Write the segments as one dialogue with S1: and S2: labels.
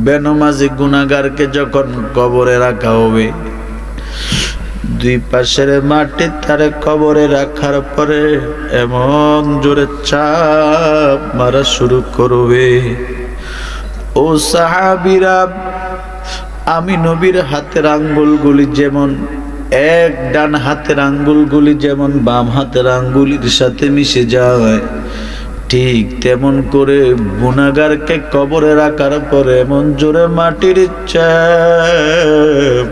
S1: বেনমাজি গুনাহগারকে যখন কবরে রাখা হবে, দুই পাশের মাটি তারে কবরে রাখার পরে এমন জোরে চাপ মারা শুরু করবে। ও সাহাবীরা, আমি নবীর হাতের আঙ্গুলগুলি যেমন এক ডান হাতের আঙ্গুলগুলি যেমন বাম হাতের আঙ্গুলির সাথে মিশে যায়, ঠিক তেমন করে গুনাহগারকে কবরে রাখার পরে এমন জোরে মাটির চাপ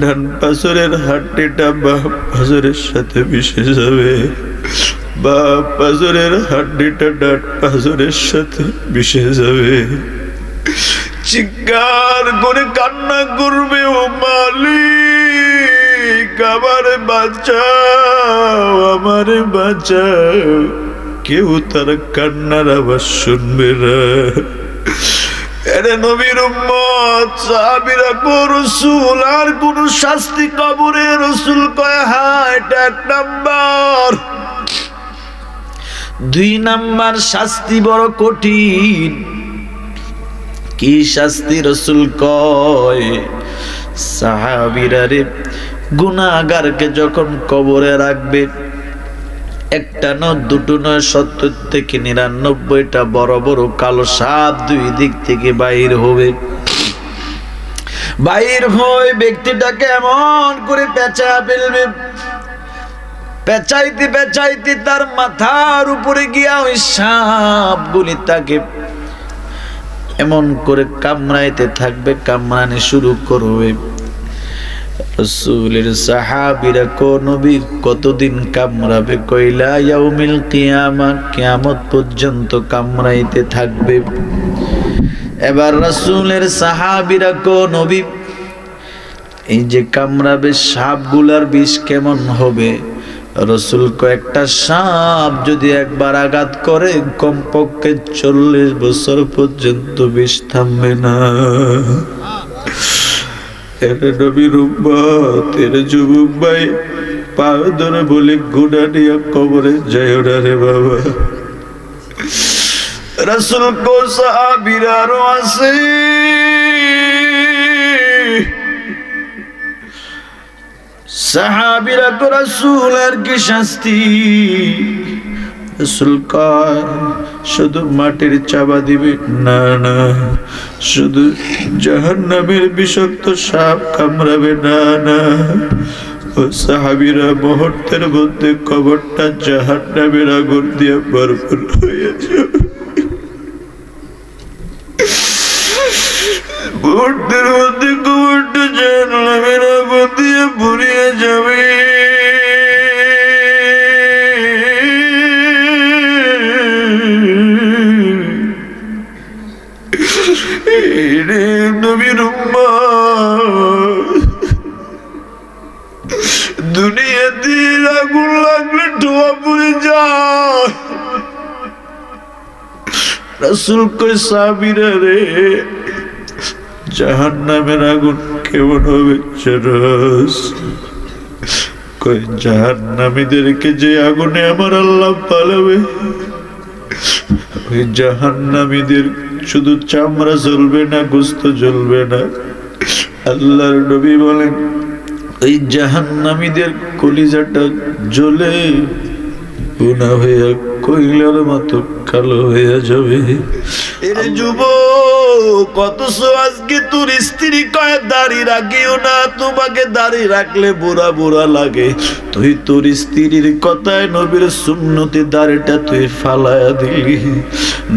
S1: ডান পাশরের হাড্ডিটা বাম পাশরের সাথে মিশে যাবে, বাম পাশরের হাড্ডিটা ডান পাশরের সাথে মিশে যাবে। চিৎকার করে কান্না করবে, ও মালিক আমারে বাঁচাও, আমারে বাঁচাও। কেউ তার কান্নার আওয়াজ শুনবে না। এরে নবীর উম্মত সাহাবীরা কো রাসূল আর কোন শাস্তি কবরে? রাসূল কয় হ্যাঁ, এটা এক নাম্বার। দুই নাম্বার শাস্তি বড় কঠিন। কি শাস্তি? রাসূল কয় সাহাবীরা রে, গুনাহগারকে যখন কবরে রাখবে, একটা নয় দুটো নয় 70 থেকে 99টা বড় বড় কালো সাপ দুই দিক থেকে বাইর হবে। বাইর হয়ে ব্যক্তিটাকে এমন করে পেঁচা ফেলবে, পেঁচাইতে পেঁচাইতে তার মাথার উপরে গিয়া ওই সাপগুলি তাকে এমন করে কামড়াইতে থাকবে, কামড়ানি শুরু করবে। রাসূলের সাহাবীরা কো নবী কতদিন কামড়াবে? কইলা ইয়াউমিল কিয়ামা, কিয়ামত পর্যন্ত কামড়াইতে থাকবে। এবার রাসূলের সাহাবীরা কো নবী এই যে কামড়াবে সাপগুলার বিষ কেমন হবে? রাসূল কয়েকটা সাপ যদি একবার আঘাত করে কমপক্ষে 40 বছর পর্যন্ত বিষ থামবে না। এরে নবীর উম্মত, এরে যুবক ভাই, পা ধরে বলি গুনাহ নিয়ে কবরে যাইও না রে বাবা। রাসূল কো সাহাবীরা আরো আছে, সাহাবীরা কো রাসূল আর কি শাস্তি? রাসূল কয় শুধু মাটির চাবা দিবে না, না শুধু জাহান্নামের বিষাক্ত সাপ কামড়াবে না, না। ও সাহাবীরা, মুহূর্তের মধ্যে কবরটা জাহান্নামের আগুন দিয়ে ভরপুর হয়ে যাবে। মুহূর্তের মধ্যে কবরটা জাহান্নামের আগুন দিয়ে ভরিয়ে যাবে। নবীর উম্মত, দুনিয়াতে আগুন লাগলে ধোঁয়া পড়ে যায়। রাসূল কয় সাহাবীরা রে, জাহান্নামের আগুন কেমন হবে জানোস? কয় জাহান্নামীদেরকে যে আগুনে আমার আল্লাহ পালাবে, ওই জাহান্নামীদের শুধু চামড়া জ্বলবে না, গোশত জ্বলবে না। আল্লাহর নবী বলেন ওই জাহান্নামীদের কলিজাটা জ্বলে গুনাহ হয়ে কয়লার মতো কালো হয়ে যাবে। এরে যুবক, অথচ আজকে তোর স্ত্রী কয় দাড়ি রাখিও না, তোমাকে দাড়ি রাখলে বুড়া বুড়া লাগে। তুই তোর স্ত্রীর কথায় নবীর সুন্নতে দাড়িটা তুই ফালায়া দিলি।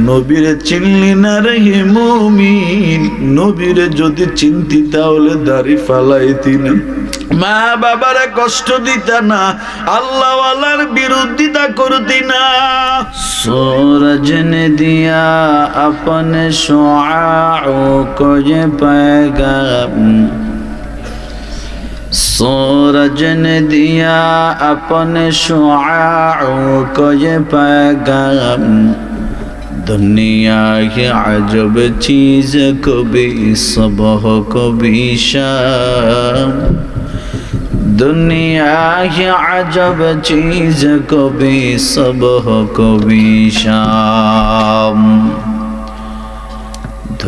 S1: নবীরে চিনলি না রে মুমিন, নবীরে যদি চিনতি তাহলে দাড়ি ফালাইতি না, মা বাবারে কষ্ট দিতা না, আল্লাহ ওয়ালার বিরোধিতা করতি না। सूरज ने दिया अपने शुआओं को ये पैगाम, सूरज ने दिया अपने शुआओं को ये पैगाम, दुनिया की अजब चीज कभी सुबह कभी शाम, दुनिया की अजब चीज कभी सुबह कभी शाम।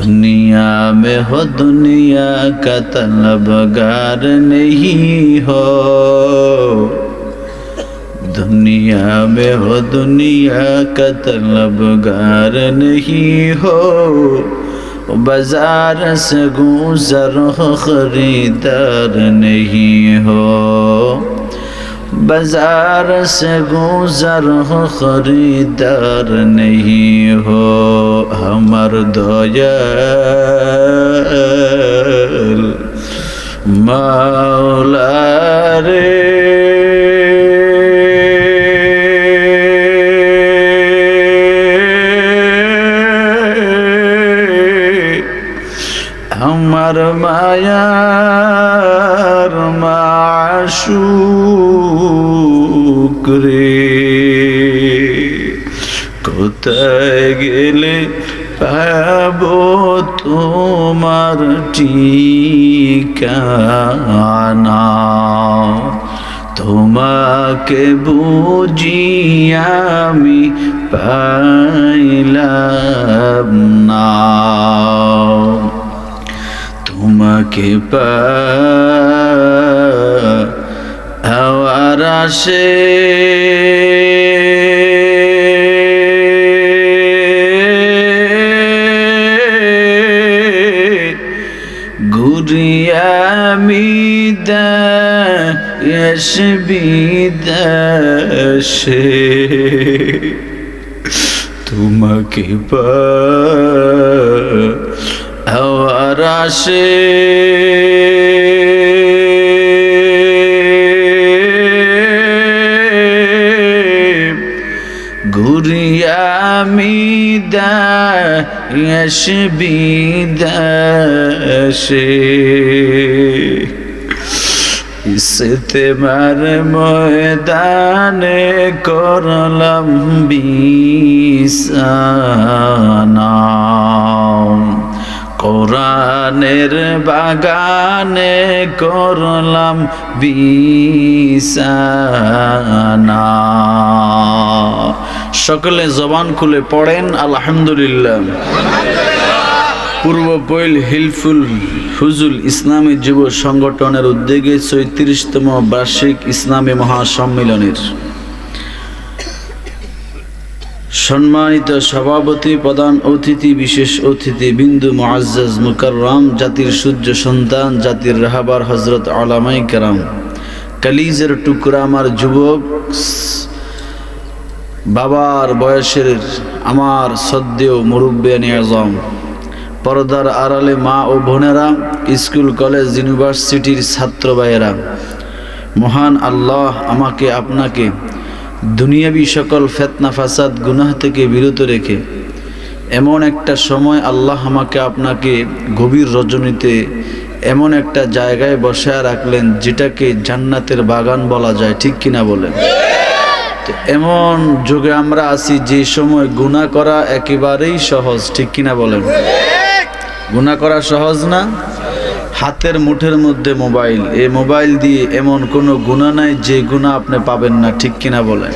S1: दुनिया में हो दुनिया का तलबगार नहीं हो, दुनिया में हो दुनिया का तलबगार नहीं हो, बाजार से गुजर हो खरीदार नहीं हो, बाजार से गुजर हो खरीदार नहीं हो, हमर दयाल मौला रे। আমার মায়ার মাশূক রে, কোথায় গেলে পাবো তোমার ঠিকানা, তোমাকে বুঝি আমি পাইলাম না, তোমাকে পাওয়ার আশে ঘুরি আমি দেশ বিদেশে, তোমাকে পাওয়ার আশে ঘুরি আমি দেশ বিদেশে, ইস্তেমার ময়দানে করলাম বিছানা, কোরআনের বাগানে করলাম বিছানা। সকলে জবান খুলে পড়েন আলহামদুলিল্লাহ। পূর্ব পৈল হিলফুল হুজুল ইসলামী যুব সংগঠনের উদ্যোগে ৩৬তম বার্ষিক ইসলামী মহাসম্মেলনের সম্মানিত সভাপতি, প্রধান অতিথি, বিশেষ অতিথি বিন্দু মুআজ্জাজ মুকাররম, জাতির সূর্য সন্তান, জাতির রাহবার হযরত উলামায়ে কেরাম, কালিজের টুকরা আমার যুবক বাবার বয়সের আমার শ্রদ্ধেয় মুরব্বিয়ানে আযম, পর্দার আড়ালে মা ও বোনেরা, স্কুল কলেজ ইউনিভার্সিটির ছাত্র ভাইয়েরা, মহান আল্লাহ আমাকে আপনাকে দুনিয়াবি সকল ফিতনা ফাসাদ গুনাহ থেকে বিরত রেখে এমন একটা সময় আল্লাহ আমাকে আপনাকে গভীর রজনীতে এমন একটা জায়গায় বসায় রাখলেন যেটাকে জান্নাতের বাগান বলা যায়, ঠিক কিনা বলেন? এমন যুগে আমরা আছি যে সময় গুনাহ করা একেবারেই সহজ, ঠিক কিনা বলেন? গুনাহ করা সহজ না? হাতের মুঠের মধ্যে মোবাইল, এই মোবাইল দিয়ে এমন কোনো গুনাহ নাই যে গুনাহ আপনি পাবেন না, ঠিক কিনা বলেন?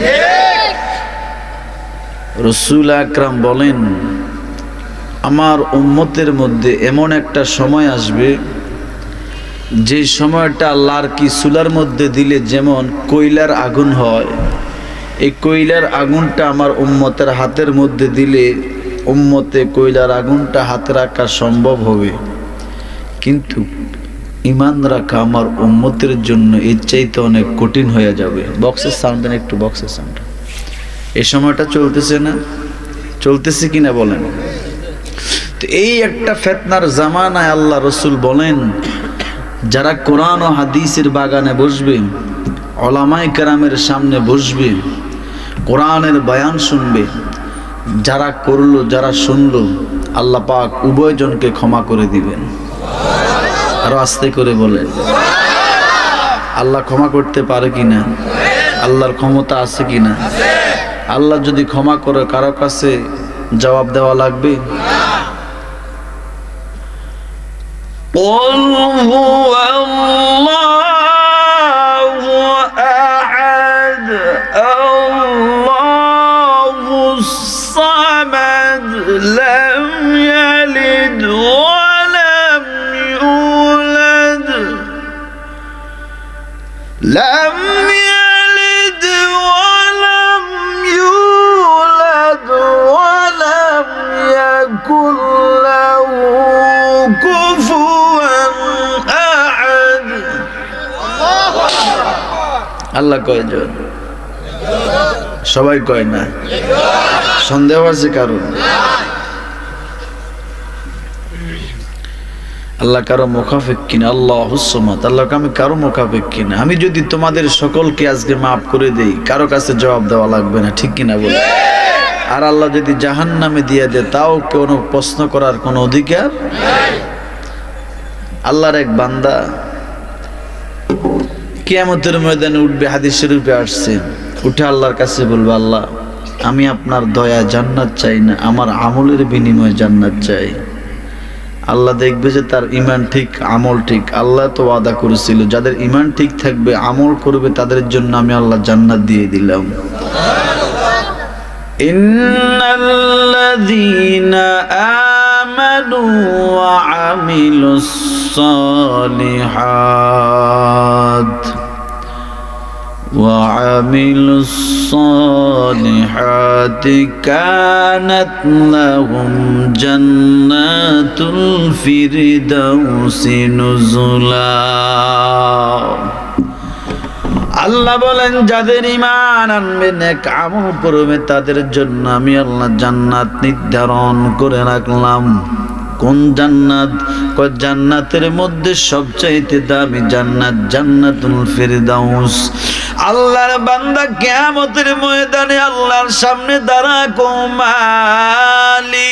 S1: রাসূল আকরাম বলেন, আমার উম্মতের মধ্যে এমন একটা সময় আসবে যে সময়টা আল্লাহর কি চুলার মধ্যে দিলে যেমন কয়লার আগুন হয়, এই কয়লার আগুনটা আমার উম্মতের হাতের মধ্যে দিলে উম্মতে কয়লার আগুনটা হাতে রাখা সম্ভব হবে, কিন্তু ঈমান রাখা আমার উম্মতের জন্য এর চাইতে অনেক কঠিন হয়ে যাবে। বক্সের সাউন্ড দেন একটু, বক্সের সাউন্ড। এই সময়টা চলতেছে না? চলতেছে কিনা বলেন? তো এই একটা ফিতনার জামানায় আল্লাহ রাসূল বলেন, যারা কোরআন ও হাদিসের বাগানে বসবে, উলামায়ে কেরামের সামনে বসবে, কোরআনের বয়ান শুনবে, যারা করলো যারা শুনলো, আল্লাহ পাক উভয়জনকে ক্ষমা করে দিবেন। আরো আস্তে করে বলেন, আল্লাহ ক্ষমা করতে পারে কিনা? আল্লাহর ক্ষমতা আছে কিনা? আল্লাহ যদি ক্ষমা করে কারো কাছে জবাব দেওয়া লাগবে? لم يلد আল্লাহ কয়জন? সবাই কয় না, সন্দেহ আছে কারণ? আল্লাহ কারো মুখাফেক কিনা? আল্লাহুস সামাদ। আল্লাহ আমি কারো মুখাফেক কিনা। আমি যদি তোমাদের সকলকে আজকে মাফ করে দেই, কারো কাছে জবাব দেওয়া লাগবে না, ঠিক কিনা বলে? আর আল্লাহ যদি জাহান্নামে দিয়ে দেয়, তাও কোনো প্রশ্ন করার কোনো অধিকার নাই। আল্লাহর এক বান্দা কিয়ামতের ময়দানে উঠবে, হাদিস শরীফে আসছে, উঠে আল্লাহর কাছে বলবে, আল্লাহ আমি আপনার দয়া জান্নাত চাই না, আমার আমলের বিনিময়ে জান্নাত চাই। আল্লাহ দেখবে যে তার ঈমান ঠিক, আমল ঠিক। আল্লাহ তো ওয়াদা করেছিল যাদের ঈমান ঠিক থাকবে, আমল করবে, তাদের জন্য আমি আল্লাহ জান্নাত দিয়ে দিলাম। ইন্নাল্লাযীনা আমানু ওয়া আমিলুস সালিহাত وعملوا الصالحات كانت لهم جنات الفردوس نزلا। আল্লাহ বলেন যাদের ঈমান আনবে, নেক আমল করবে, তাদের জন্য আমি আল্লাহ জান্নাত নির্ধারণ করে রাখলাম। কোন জান্নাত? জান্নাতের মধ্যে সবচাইতে দামি জান্নাত জান্নাতুল ফিরদাউস। আল্লাহর বান্দা কিয়ামতের ময়দানে আল্লাহর সামনে দাঁড়াকো, মালিক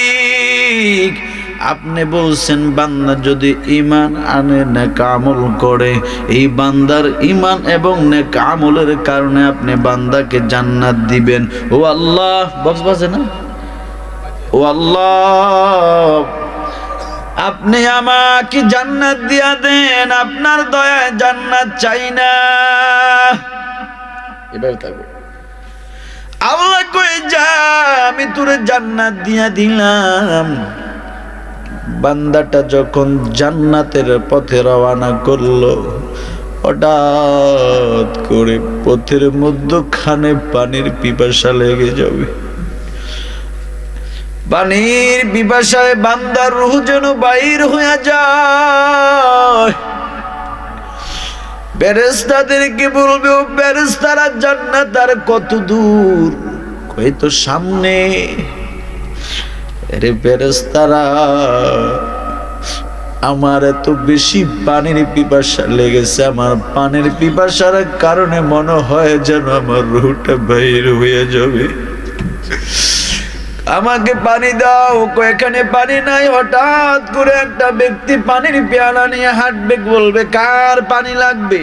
S1: আপনি বলছেন বান্দা যদি ঈমান আনে, নেক আমল করে, এই বান্দার ঈমান এবং নেক আমলের কারণে আপনি বান্দাকে জান্নাত দিবেন। ও আল্লাহ, বক্স বাজে না? ও আল্লাহ আপনি আমাকে জান্নাত দিয়া দেন, আপনার দয়ায় জান্নাত চাই না। এবার থাকো। আল্লাহ কই যা, আমি তোরে জান্নাত দিয়া দিলাম। বান্দাটা যখন জান্নাতের পথে রওনা করলো, হঠাৎ করে পথের মধ্যখানে পানির পিপাসা লেগে যাবে। পানির পিপাসায় বান্দার রূহ যেন বাইর হয়ে যায়। ফেরেশতাদেরকে বলবে, ও ফেরেশতারা, জান্নাত আর কত দূর? কই তো সামনে। আরে ফেরেশতারা, আমার এত বেশি পানির পিপাসা লেগেছে, আমার পানির পিপাসার কারণে মনে হয় যেন আমার রূহটা বাইর হয়ে যাবে, আমাকে পানি দাও। এখানে পানি নাই। হঠাৎ করে একটা ব্যক্তি পানির পেয়ালা নিয়ে হাঁটবে, বলবে কার পানি লাগবে?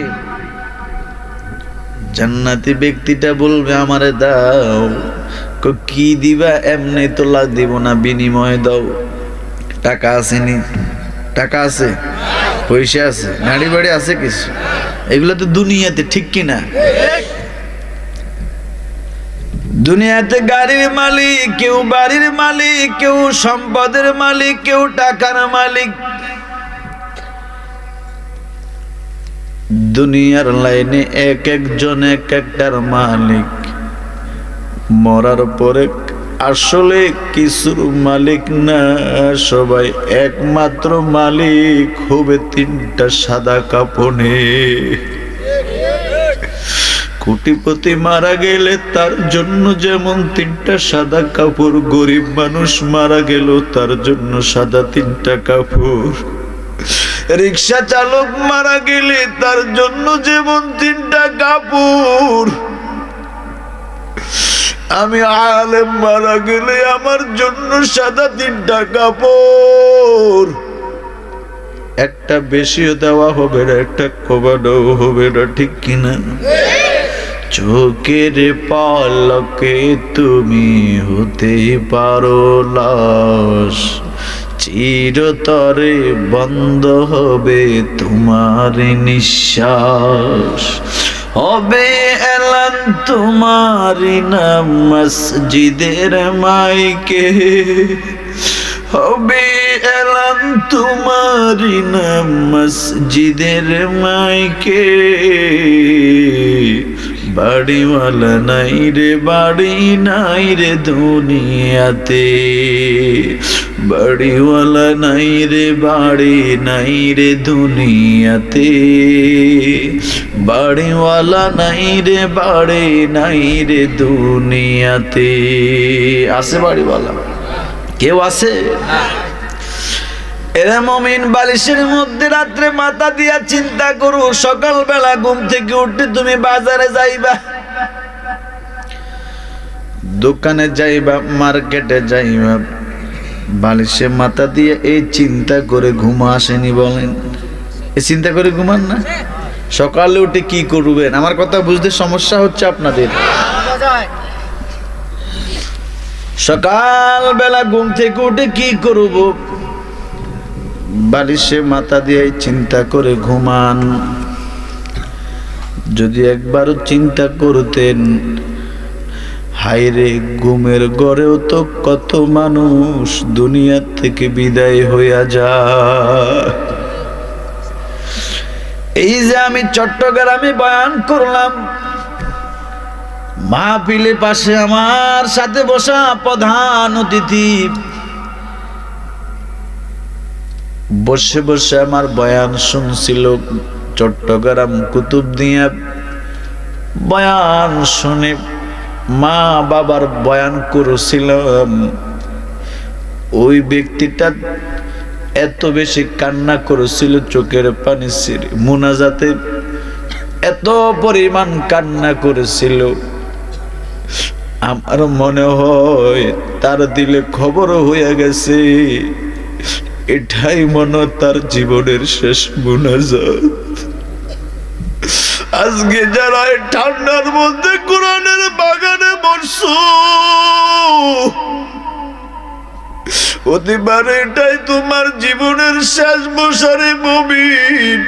S1: জান্নাতি ব্যক্তিটা বলবে আমারে দাও। কি দিবা? এমনি তো দিব না, বিনিময়ে দাও। টাকা আসেনি? টাকা আছে, পয়সা আছে, গাড়ি বাড়ি আছে কিছু? এগুলো তো দুনিয়াতে, ঠিক কিনা? দুনিয়াতে গাড়ির মালিক কেউ, বাড়ির মালিক কেউ, সম্পদের মালিক কেউ, টাকার মালিক। দুনিয়ার লাইনে এক একজন এক একটার মালিক। মরার পরে আসলে কিছুর মালিক না, সবাই একমাত্র মালিক হবে তিনটা সাদা কাপড়ে। কোটিপতি মারা গেলে তার জন্য যেমন তিনটা সাদা কাপড়, গরিব মানুষ মারা গেল তার জন্য সাদা তিনটা কাপড়, রিক্সা চালক মারা গেলে তার জন্য যেমন তিনটা কাপড়, আমি আলেম মারা গেলে আমার জন্য সাদা তিনটা কাপড়। একটা বেশিও দেওয়া হবে না, একটা কমানোও হবে না, ঠিক কিনা? চোখের পলকে তুমি হতে পারো লাশ, চিরতরে বন্ধ হবে তোমার নিঃশ্বাস। হবে এলান তোমারি নাম মসজিদের মাইকে, হবে এলান তোমারি নাম মসজিদের মাইকে। বাড়িওয়ালা নাই রে বাড়ি নাই রে দুনিয়াতে, বাড়িওয়ালা নাই রে বাড়ি নাই রে দুনিয়াতে, বাড়িওয়ালা নাই রে বাড়ি নাই রে দুনিয়াতে। আছে বাড়িওয়ালা? কেউ আছে? এরা মুমিন, বালিশের মধ্যে রাত্রে মাথা দিয়া চিন্তা করো, সকালবেলা ঘুম থেকে উঠে তুমি বাজারে যাইবা, দোকানে যাইবা, মার্কেটে যাইবা, বালিশে মাথা দিয়ে এই চিন্তা করে ঘুম আসেনি? বলেন, এই চিন্তা করে ঘুমান না? সকালে উঠে কি করবেন? আমার কথা বুঝতে সমস্যা হচ্ছে আপনাদের। সকালবেলা ঘুম থেকে উঠে কি করব, বালিশে মাথা দিয়ে চিন্তা করে ঘুমান। যদি একবারও চিন্তা করতেন, হায়রে ঘুমের ঘরেও তো কত মানুষ দুনিয়া থেকে বিদায় হইয়া যায়। এই যে আমি চট্টগ্রামে বয়ান করলাম, মাহফিলের পাশে আমার সাথে বসা প্রধান অতিথি বসে বসে আমার বয়ান শুনছিল। চট্টগ্রাম কুতুবদিয়া বয়ান শুনে মা বাবার বয়ান করেছিলাম। ওই ব্যক্তিটা এত বেশি কান্না করেছিল, চোখের পানি ছিঁড়ে মুনাজাতে এত পরিমাণ কান্না করেছিল, আমার মনে হয় তার দিলে খবর হয়ে গেছে এটাই মনে তার জীবনের শেষ মুনাজাত। আজকে যারা ঠান্ডার মধ্যে কোরআনের বাগানে বসছো, হতে পারে এটাই তোমার জীবনের শেষ বসারে মুমিন।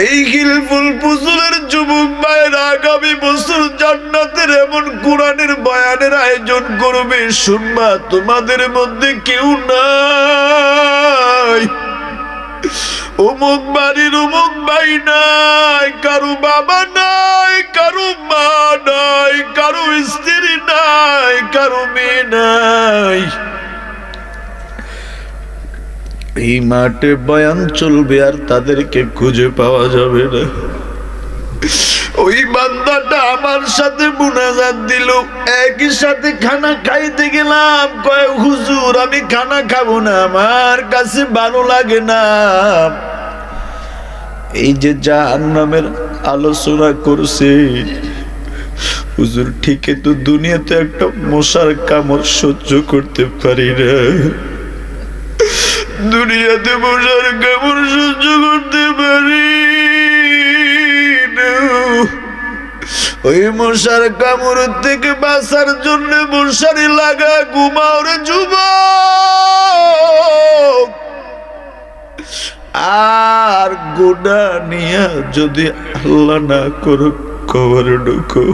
S1: এই হিলফুল ফুসুলের যুবক ভাইরা আগামী বছর জান্নাতের এমন কোরআনের বয়ানের আয়োজন করবে, শুনবা তোমাদের মধ্যে কেউ নাই, অমুক বাড়ির অমুক ভাই নাই, কারো বাবা নাই, কারো মা নাই, কারো স্ত্রী নাই, কারো মেয়ে নাই। এই মাঠে বয়ান চলবে আর তাদেরকে খুঁজে পাওয়া যাবে না। ওই বান্দাটা আমার সাথে মুনাজাত দিল, একই সাথে খানা খাইতে গেলাম, কয় হুজুর আমি খানা খাবো না, আমার কাছে ভালো লাগে না। এই যে জাহান্নামের আলোচনা করছে, হুজুর ঠিকই তো, দুনিয়াতে একটা মশার কামড় সহ্য করতে পারি না, দুনিয়াতে মশার কামড় সহ্য করতে পারি না। ওই মশার কামড় থেকে বাঁচার জন্য মশারি লাগা, ঘুমাও রে যুবক। আর গুনাহ নিয়া যদি আল্লাহ না করুক কবরে ঢুকো,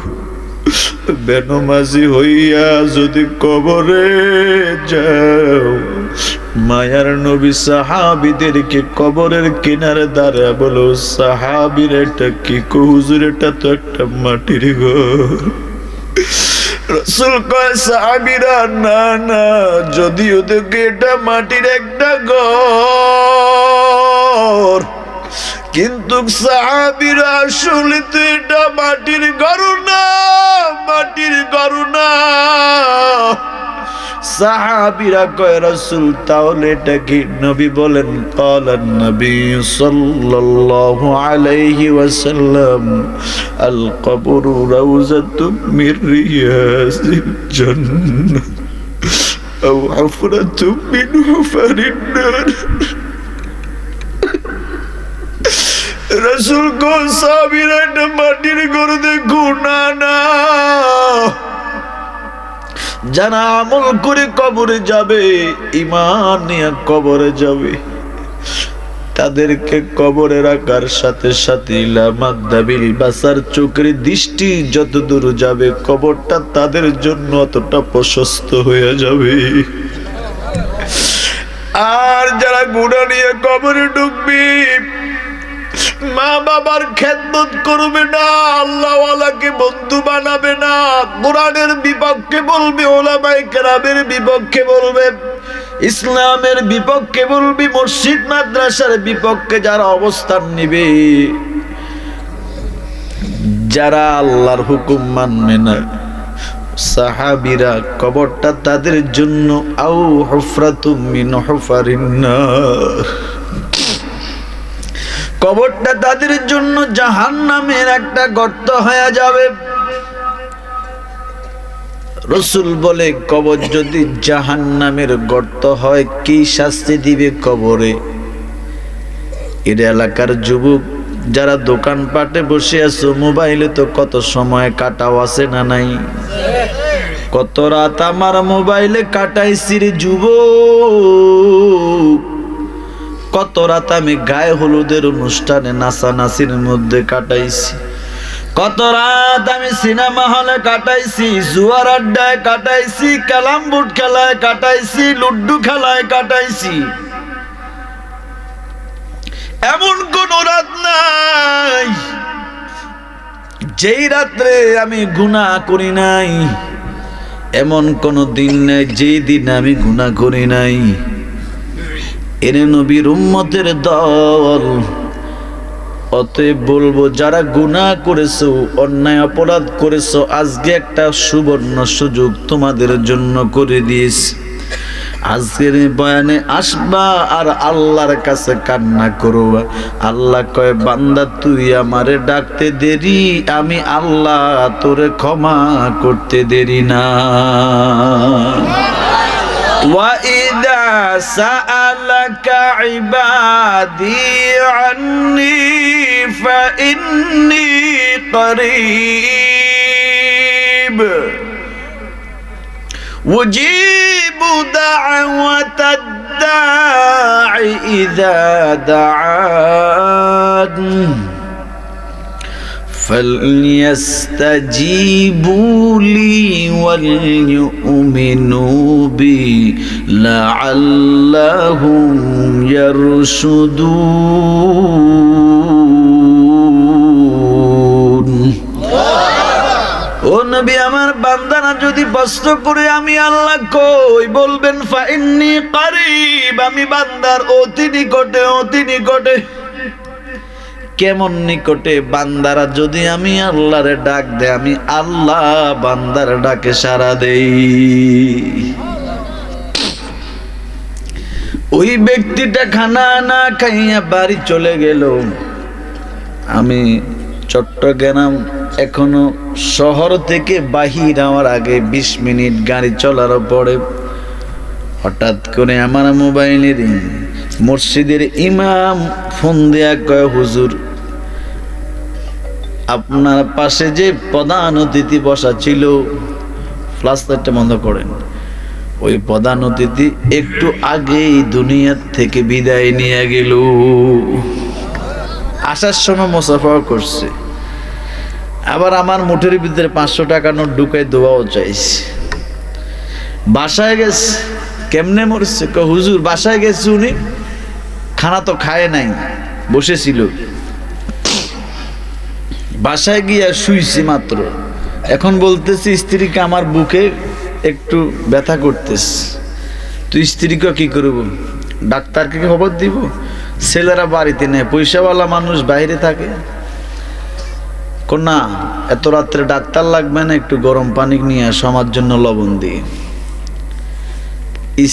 S1: বেনমাজি হইয়া যদি কবরে যাও, মায়ার নবী সাহাবীদেরকে কবরের কিনারে দাঁড়া বলো, সাহাবীর এটা কি হুজুর, এটা তো একটা মাটির ঘর। রাসূল কয় সাহাবীরা না না, যদিও দেখে এটা মাটির একটা ঘর, কিন্তু সাহাবীরা আসলে তো এটা মাটির ঘর না, মাটির ঘর না। সাহাবীরা কয় রাসূল তাহলে এটা কি? নবী বলেন, ক্বালান নবী সাল্লাল্লাহু আলাইহি ওয়াসাল্লাম, আল কবরু রাউযাতুম মির রিয়াজিল জান্নাহ আও হুফরাতুম মিন হুফারিন নার। রাসূল কয় সাহাবীরা এটা মাটির ঘর দেখো না, না, যারা আমল করে কবরে যাবে, ঈমান নিয়ে কবরে যাবে, তাদেরকে কবরে রাখার সাথে সাথে লামাদাবিল বাসার, চোখের দৃষ্টি যত দূর যাবে কবরটা তাদের জন্য অতটা প্রশস্ত হয়ে যাবে। আর যারা গুনাহ নিয়ে কবরে ঢুকবে, মা বাবার খেদমত করবে না, আল্লাহওয়ালাকে বন্ধু বানাবে না, কোরআনের বিপক্ষে বলবে, ওলামায়ে কেরামের বিপক্ষে বলবে, ইসলামের বিপক্ষে বলবি, মসজিদ মাদ্রাসার বিপক্ষে যারা অবস্থান নিবে, যারা আল্লাহর হুকুম মানবে না, সাহাবীরা কবরটা তাদের জন্য আও হুফরাতুম মিন হুফারিন নার, কবরটা তাদের জন্য জাহান্নামের একটা গর্ত হয়ে যাবে। রাসূল বলে, কবর যদি জাহান্নামের গর্ত হয় কি শাস্তি দিবে কবরে? এর এলাকার যুবক যারা দোকানপাটে বসে আছো, মোবাইলে তো কত সময় কাটাও আছে না নাই? কত রাত আমার মোবাইলে কাটাইছি রে যুবক, কত রাত আমি গায়ে হলুদের অনুষ্ঠানে নাচানাচির মধ্যে কাটাইছি, কত রাত আমি সিনেমা হলে কাটাইছি, জুয়ার আড্ডায় কাটাইছি, ক্যালাম বোর্ড খেলায় কাটাইছি, লুড্ডু খেলায় কাটাইছি। এমন কোন রাত নাই যেই রাত্রে আমি গুনাহ করি নাই, এমন কোন দিন নাই যেই দিন আমি গুনাহ করি নাই। এরে নবীর উম্মতের দল, অতএব বলবো যারা গুনাহ করেছো, অন্যায় অপরাধ করেছো, আজকে একটা সুবর্ণ সুযোগ তোমাদের জন্য করে দিয়েছি। আজকের বয়ানে আসবা আর আল্লাহর কাছে কান্না করবা। আল্লাহ কয়, বান্দা তুই আমারে ডাকতে দেরি, আমি আল্লাহ তোরে ক্ষমা করতে দেরি না। وَإِذَا سَأَلَكَ عِبَادِي عَنِّي فَإِنِّي قَرِيبٌ أُجِيبُ دَعْوَةَ الدَّاعِ إِذَا دَعَانِ فَلْيَسْتَجِيبُوا لِي وَلْيُؤْمِنُوا بِي لَعَلَّهُمْ يَرْشُدُونَ। ও নবী, আমার বান্দারা যদি প্রশ্ন করে আমি আল্লাহ কই, বলবেন ফাইন্নী কারীব, আমি বান্দার অতি নিকটে, অতি নিকটে। কেমন নিকটে? বান্দারা যদি আমি আল্লাহরে ডাক দে, আমি আল্লাহ বান্দার ডাকে সাড়া দেই। ওই ব্যক্তিটা খানা না খাইয়া বাড়ি চলে গেল। আমি চট্টগ্রাম এখনো শহর থেকে বাহির হওয়ার আগে 20 মিনিট গাড়ি চলার পরে হঠাৎ করে আমার মোবাইলের মসজিদের ইমাম ফোন দেয়া কয়, হুজুর আপনার পাশে যে প্রধান অতিথি বসা ছিল, ফ্ল্যাশলাইটটা বন্ধ করেন, ওই প্রধান অতিথি একটু আগেই দুনিয়া থেকে বিদায় নিয়ে গেল। আসার সময় মুসাফা করছে, আবার আমার মুঠের ভিতরে 500 টাকা নোট ঢুকাই দোয়াও চাইছে। বাসায় গেছে, কেমনে মরছে? হুজুর বাসায় গেছে, উনি খানা তো খায় নাই, বসেছিল, বাসায় গিয়া শুইছি মাত্র, এখন বলতেছি স্ত্রীকে আমার বুকে একটু ব্যথা করতেছে। তুই স্ত্রীকে কি করব? ডাক্তারকে খবর দিব? ছেলেরা বাড়িতে নেই, পয়সাওয়ালা মানুষ বাইরে থাকে। না, এত রাত্রে ডাক্তার লাগবে না, একটু গরম পানি নিয়ে আসো আমার জন্য লবণ দিয়ে।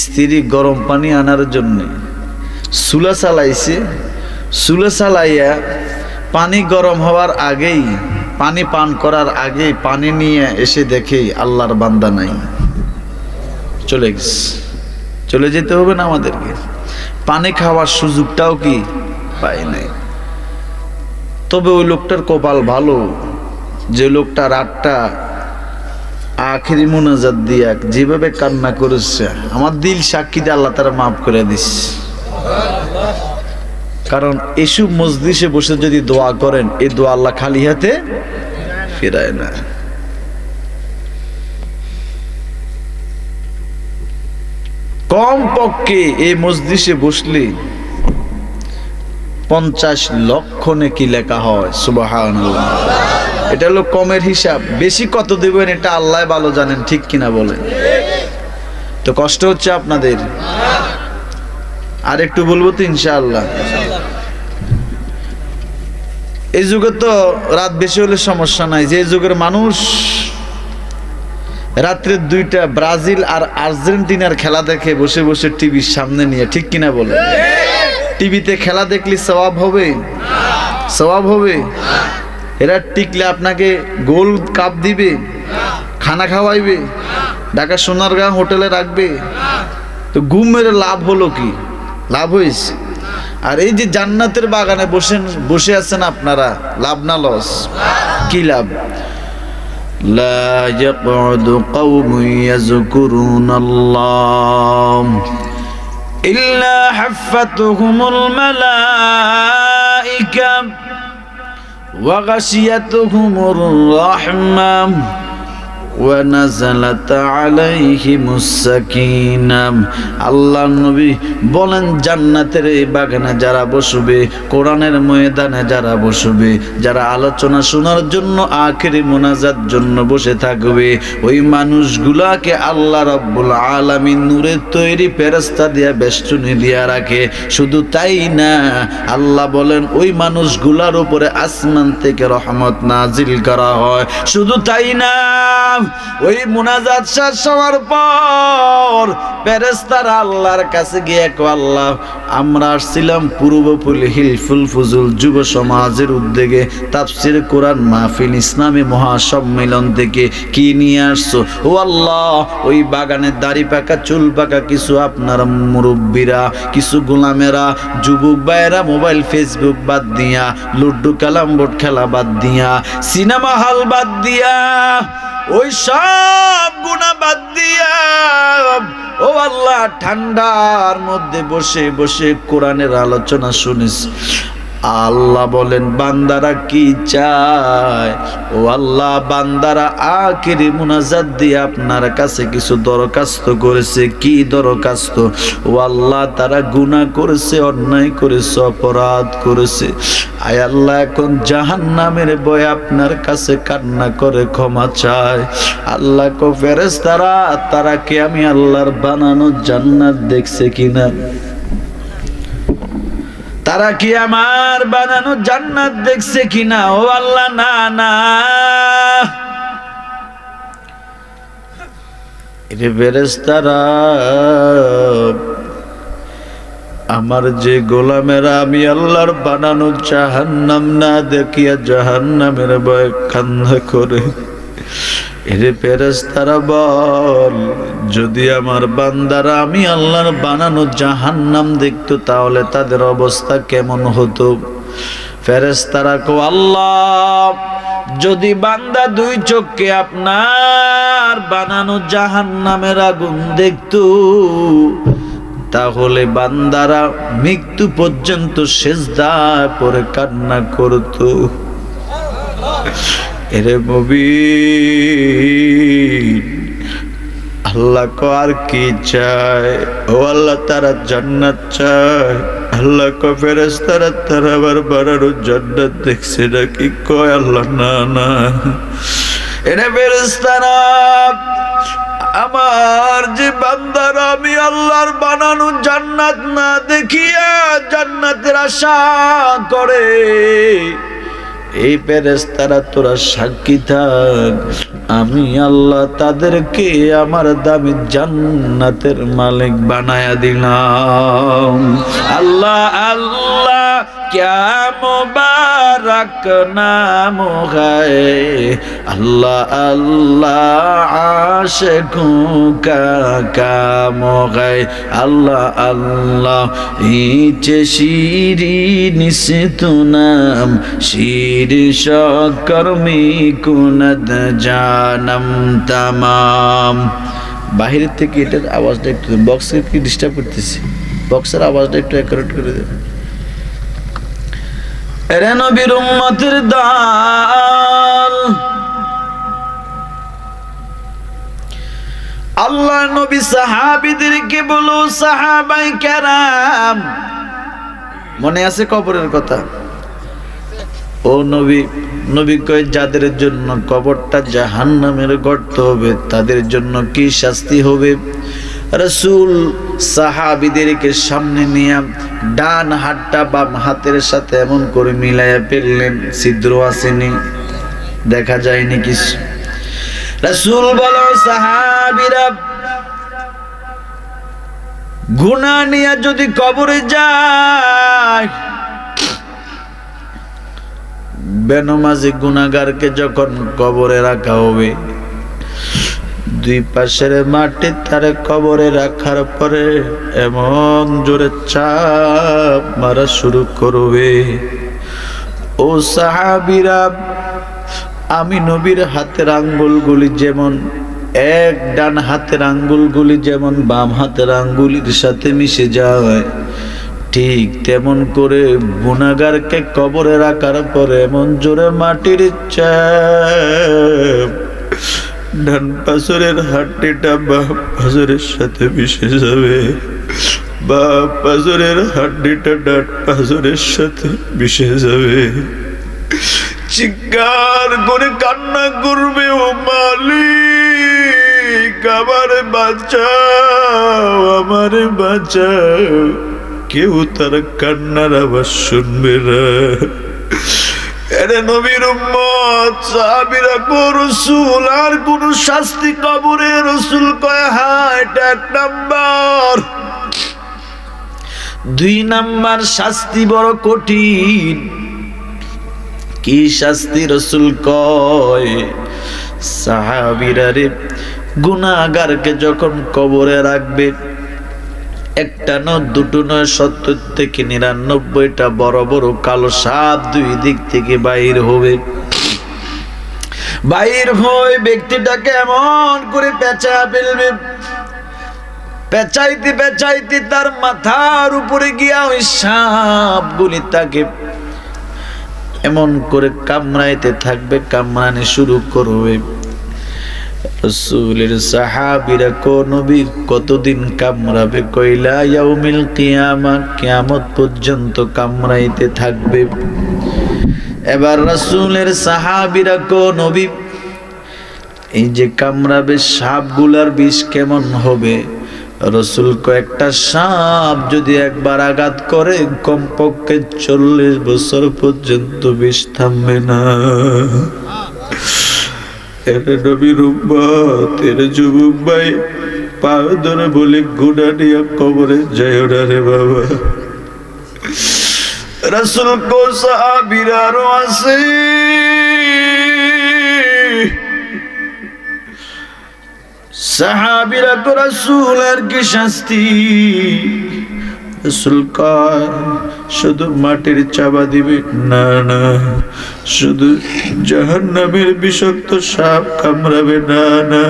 S1: স্ত্রী গরম পানি আনার জন্য চুলা চালাইছে, চুলা চালাইয়া পানি গরম হওয়ার আগেই, পানি পান করার আগেই পানি নিয়ে এসে দেখে আল্লাহর বান্দা নাই, চলে গেছে। চলে যেতে হবে না আমাদেরকে? পানি খাওয়ার সুযোগটাও কি পাই নাই। তবে ওই লোকটার কপাল ভালো, যে লোকটা রাতটা আখিরি মুনাজাত দিয়া যেভাবে কান্না করেছে, আমার দিল সাক্ষী দিয়ে আল্লাহ তারা মাফ করে দিস। কারণ এসব মজলিসে বসে যদি দোয়া করেন, এই দোয়া আল্লাহ খালি হাতে ফেরায় না। কম পক্ষে এই মজলিসে বসলে 50 লক্ষ নেকি লেখা হয়। সুবহানাল্লাহ। এটা হলো কমের হিসাব, বেশি কত দেবেন এটা আল্লাহ ভালো জানেন, ঠিক কিনা বলেন? তো কষ্ট হচ্ছে আপনাদের, আর একটু বলবো তো ইনশাআল্লাহ। এই যুগে তো রাত বেশি হলে সমস্যা নাই, যে যুগের মানুষ রাত্রে 2টা ব্রাজিল আর আর্জেন্টিনার খেলা দেখে বসে বসে টিভির সামনে নিয়ে, ঠিক কিনা বলে? টিভিতে খেলা দেখলে সওয়াব হবে? সওয়াব হবে? এরা টিকলে আপনাকে গোল কাপ দিবে, খানা খাওয়াইবে, ঢাকা সোনারগাঁ হোটেলে রাখবে, তো ঘুম মেরে লাভ হলো কি? লাভ হয়েছে? আর এই যে জান্নাতের বাগানে বসে আছেন আপনারা, লাভ না লস? কি লাভ? লা ইয়াকউদু কওমুন ইয়াযকুরুনাল্লাহ ইল্লা হাফাতুহুমুল মালাইকা ওয়া গাশিয়াতুহুমুর রাহমাহ ওয়া নাযালাত আলাইহিমুস সাকিনাহ। আল্লাহর নবী বলেন, জান্নাতের এই বাগানে যারা বসবে, কোরআনের ময়দানে যারা বসবে, যারা আলোচনা শোনার জন্য, আখিরি মোনাজাত জন্য বসে থাকবে, ওই মানুষগুলাকে আল্লাহ রাব্বুল আলামিন নূরের তৈরি ফেরেশতা দিয়া বেষ্টনী দিয়া রাখে। শুধু তাই না, আল্লাহ বলেন ওই মানুষগুলার উপরে আসমান থেকে রহমত নাজিল করা হয়। শুধু তাই না, ওই মুনাজাত শেষ হওয়ার পর ফেরেশতারা আল্লাহর কাছে গিয়ে কয়, আল্লাহ আমরা আসছিলাম পূর্বপল্লী হিলফুল ফুজুল যুব সমাজের উদ্যোগে তাফসীর কোরআন মাহফিল ইসলামী মহাসম্মেলন থেকে, কি নিয়ে আসছো? ও আল্লাহ, ওই বাগানের দাড়ি পাকা চুল পাকা কিছু আপনার মুরব্বীরা, কিছু গোলামেরা, যুবক ভাইয়েরা মোবাইল ফেসবুক বাদ দিয়া, লুড্ডু ক্যালাম বোর্ড খেলা বাদ দিয়া, সিনেমা হল বাদ দিয়া, ওই সব গুনাহ বাদ দিয়া, ও আল্লাহ ঠান্ডার মধ্যে বসে বসে কোরআনের আলোচনা শুনিস। আল্লাহ বলেন, বান্দারা কি চায়? ও আল্লাহ, বান্দারা আখিরি মুনাজাত দিয়ে আপনার কাছে কিছু দরখাস্ত করেছে। কি দরখাস্ত? ও আল্লাহ, তারা গুনাহ করেছে, অন্যায় করেছে, অপরাধ করেছে। আয় আল্লাহ, এখন জাহান্নামের ভয়ে আপনার কাছে কান্না করে ক্ষমা চায়। আল্লাহ কো ফেরেশতারা, তারা কি আমি আল্লাহর বানানো জান্নাত দেখছে কিনা? তারা কি আমার বানানো জান্নাত দেখছে কিনা? ও আল্লাহ, না না। এরে ফেরেশতারা, আমার যে গোলামেরা আমি আল্লাহর বানানো জাহান্নাম না দেখিয়া জাহান্নামের ভয়ে কান্না করে, এরে ফেরেশতারা বল, যদি আমার বান্দারা আমি আল্লাহর বানানো জাহান্নাম দেখতো তাহলে তাদের অবস্থা কেমন হতো? ফেরেশতারা কো, আল্লাহ, যদি বান্দা 2 চোখে আপনার বানানো জাহান্নামের আগুন দেখতো তাহলে বান্দারা মৃত্যু পর্যন্ত সিজদা করে কান্না করতো। এরে মুবিন, আল্লাহ কো আর কি চায়? ও আল্লাহ, তারা জান্নাত চায়। আল্লাহ কো ফেরেশতারা, তারা আবার বানানো জান্নাত দেখছে নাকি? কয় আল্লাহ, না না। এরে ফেরেশতারা, আমার যে বান্দারা আমি আল্লাহর বানানো জান্নাত না দেখিয়া জান্নাতের আশা করে, এই ফেরেশতারা তোরা সাক্ষী থাক, আমি আল্লাহ তাদেরকে আমার দামি জান্নাতের মালিক বানায়া দিলাম। আল্লাহ আল্লাহ क्या मुबारक नाम है, अल्लाह अल्लाह आशिकों का काम है, अल्लाह अल्लाह इचे शीरी निस्तुनाम शीर शकर्मी कुनद जानम तमाम। बाहर থেকে এটার আওয়াজটা একটু বক্সকে কি ডিস্টার্ব করতেছে, বক্সের আওয়াজটা একটু অ্যাকুরেট করে দেন। এরে নবীর উম্মতের দল, আল্লাহ নবী সাহাবীদেরকে বলো, সাহাবায়ে কেরাম মনে আছে কবরের কথা? ও নবী, নবী কয় যাদের জন্য কবরটা জাহান্নামের গর্ত হবে তাদের জন্য কি শাস্তি হবে? রাসূল সাহাবীদেরকে সামনে নিয়ে ডান হাতটা বাম হাতের সাথে এমন করে মিলাইয়া ফেললেন, ছিদ্র আসেনি, দেখা যায়নি কিছু। রাসূল বলো সাহাবীরা, গুনাহ নিয়ে যদি কবরে যায়, বেনমাজি গুনাহগারকে যখন কবরে রাখা হবে, দুই পাশের মাটি তার কবরে রাখার পরে এমন জোরে চাপ মারা শুরু করবে। ও সাহাবীরা, আমি নবীর হাতের আঙ্গুলগুলি যেমন এক ডান হাতের আঙ্গুলগুলি যেমন বাম হাতের আঙ্গুলির সাথে মিশে যায়, ঠিক তেমন করে গুনাহগারকে কবরে রাখার পরে এমন জোরে মাটির চাপ ডান পাশরের হাড্ডিটা বাম পাশরের সাথে মিশে যাবে, বাম পাশরের হাড্ডিটা ডান পাশরের সাথে মিশে যাবে। চিৎকার করে কান্না করবে, ও মালিক আমারে বাঁচাও, আমারে বাঁচাও। কেউ তার কান্নার আওয়াজ শুনবে না। এরে নবীর উম্মত সাহাবীরা কো রাসূল আর কোন শাস্তি কবরে? রাসূল কয় হ্যাঁ, এটা এক নাম্বার। দুই নাম্বার শাস্তি বড় কঠিন। কি শাস্তি? রাসূল কয় সাহাবীরা রে, গুনাহগারকে যখন কবরে রাখবে, একটা নয় দুটো নয় 70 থেকে 99টা বড় বড় কালো সাপ দুই দিক থেকে বাইর হবে। বাইর হয়ে ব্যক্তিটাকে এমন করে পেঁচা ফেলবে, পেঁচাইতে পেঁচাইতে তার মাথার উপরে গিয়া ওই সাপগুলি তাকে এমন করে কামড়াইতে থাকবে, কামড়ানি শুরু করবে। রাসূলের সাহাবীরা কো নবী কতদিন কামড়াবে? কইলা ইয়াউমিল কিয়ামা, কিয়ামত পর্যন্ত কামড়াইতে থাকবে। এবার রাসূলের সাহাবীরা কো নবী এই যে কামড়াবে সাপগুলার বিষ কেমন হবে? রাসূল কয়েকটা সাপ যদি একবার আঘাত করে কমপক্ষে 40 বছর পর্যন্ত বিষ থামবে না। এরে নবীর উম্মত, এরে যুবক ভাই, পা ধরে বলি গুনাহ নিয়ে কবরে যাইও না রে বাবা। রাসূল কো সাহাবীরা আরো আছে, সাহাবীরা কো রাসূল আর কি শাস্তি? রাসূল কয় শুধু মাটির চাবা দিবে না, না শুধু জাহান্নামের বিষাক্ত সাপ কামড়াবে না, না।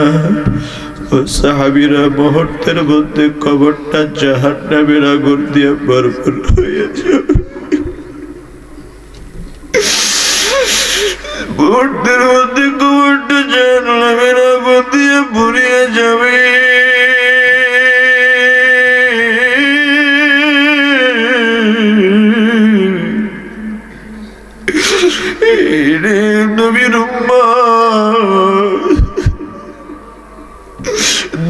S1: ও সাহাবীরা, মুহূর্তের মধ্যে কবরটা জাহান্নামের আগুন দিয়ে ভরপুর হয়ে যাবে। মুহূর্তের মধ্যে কবরটা জাহান্নামের আগুন দিয়ে ভরিয়ে যাবে। নবীর উম্মত,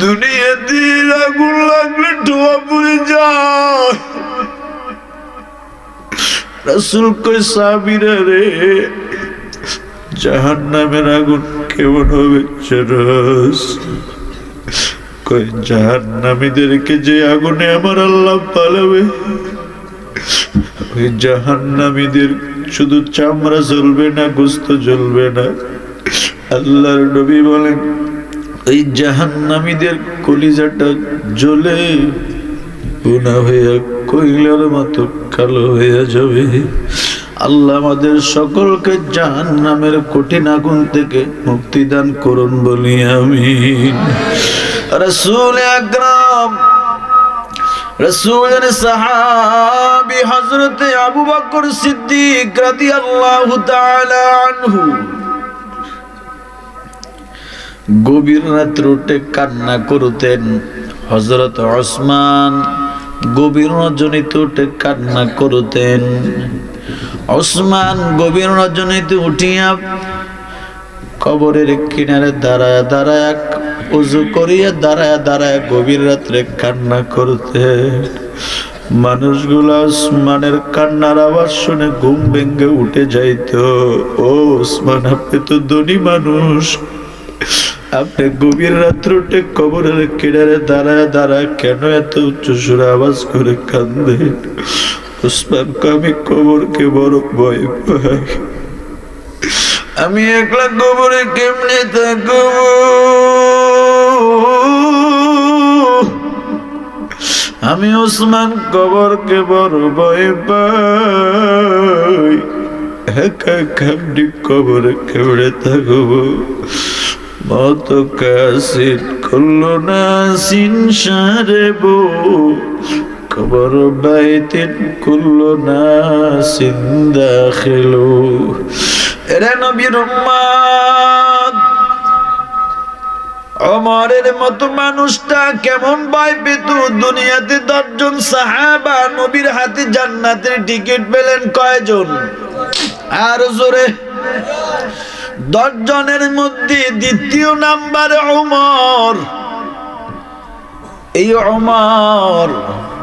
S1: দুনিয়াতে আগুন লাগলে ধোঁয়া পড়ে যায়। রাসূল কয় সাহাবীরা রে, জাহান্নামের আগুন কেমন হবে জানোস? কয় জাহান্নামীদেরকে যে আগুনে আমার আল্লাহ পালাবে, ওই জাহান্নামীদের শুধু চামড়া জ্বলবে না, গোশত জ্বলবে না। আল্লাহর নবী বলেন ওই জাহান্নামীদের কলিজাটা জ্বলে গুনাহ হয়ে কয়লার মতো কালো হয়ে যাবে। আল্লাহ আমাদের সকলকে জাহান্নামের কঠিন আগুন থেকে মুক্তি দান করুন বলি আমিন। রাসূল আকরাম, রাসূলের সাহাবী হযরত আবু বকর সিদ্দিক রাদিয়াল্লাহু তাআলা আনহু গভীর রাতে উঠে কান্না করতেন। হযরত ওসমান গভীর রজনীতে উঠে কান্না করতেন। ওসমান গভীর রজনীতে উঠিয়া কবরের কিনারে দাঁড়ায় দাঁড়ায় উযু করিয়া দাঁড়ায় দাঁড়ায় গভীর রাত্রে কান্না করতেন। মানুষগুলা ওসমানের কান্নার আওয়াজ শুনে ঘুম ভেঙে উঠে যাইত। ও ওসমান, আপনি তো ধনী মানুষ, আপনি গভীর রাত্রে উঠে কবরের কিনারে দাঁড়ায় দাঁড়ায় কেন এত উচ্চ সুরে আওয়াজ করে কান্দেন? ওসমান কয়, আমি কবরকে বড় ভয় পাই, আমি একলা কবরে কেমনে থাকবো? আমি ওসমান কবরকে বড় ভয় পাই, একা একা কবরে কেমনে থাকবো? মত কাসিদ করলো না সিনসারেবো, কবর বাইতিন করলো না সিন্দা খেলো। এরা নবীর উম্মত, ওমরের মতো মানুষটা কেমন ভয় পেত? দুনিয়াতে 10 জন সাহাবা নবীর হাতে জান্নাতের টিকিট পেলেন কয়জন? আর জোরে 10 জনের মধ্যে দ্বিতীয় নাম্বার ওমর। এই ওমর,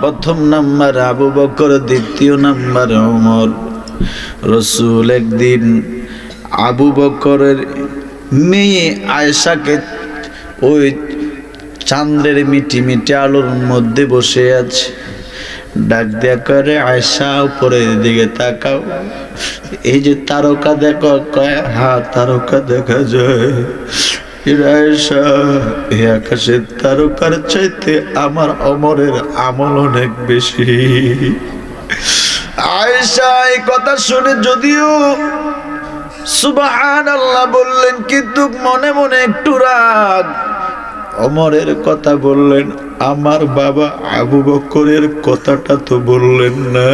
S1: প্রথম নাম্বার আবু বকর, দ্বিতীয় নাম্বার ওমর। রাসূল একদিন আবু বকরের মেয়ে আয়েশাকে ওই চাঁদের মিটি মিটি আলোর মধ্যে বসে আছে, ডাক দেয়া করে, আয়েশা উপরের দিকে তাকাও, এই যে তারকা দেখো? কয়, হ্যাঁ তারকা দেখা যায়। আয়েশা, এই আকাশের তারকার চাইতে আমার ওমরের আমল অনেক বেশি। আয়েশা এই কথা শুনে যদিও সুবহানাল্লাহ বললেন, কিন্তু মনে মনে একটু রাগ। ওমরের কথা বললেন, আমার বাবা আবু বকরের কথাটা তো বললেন না।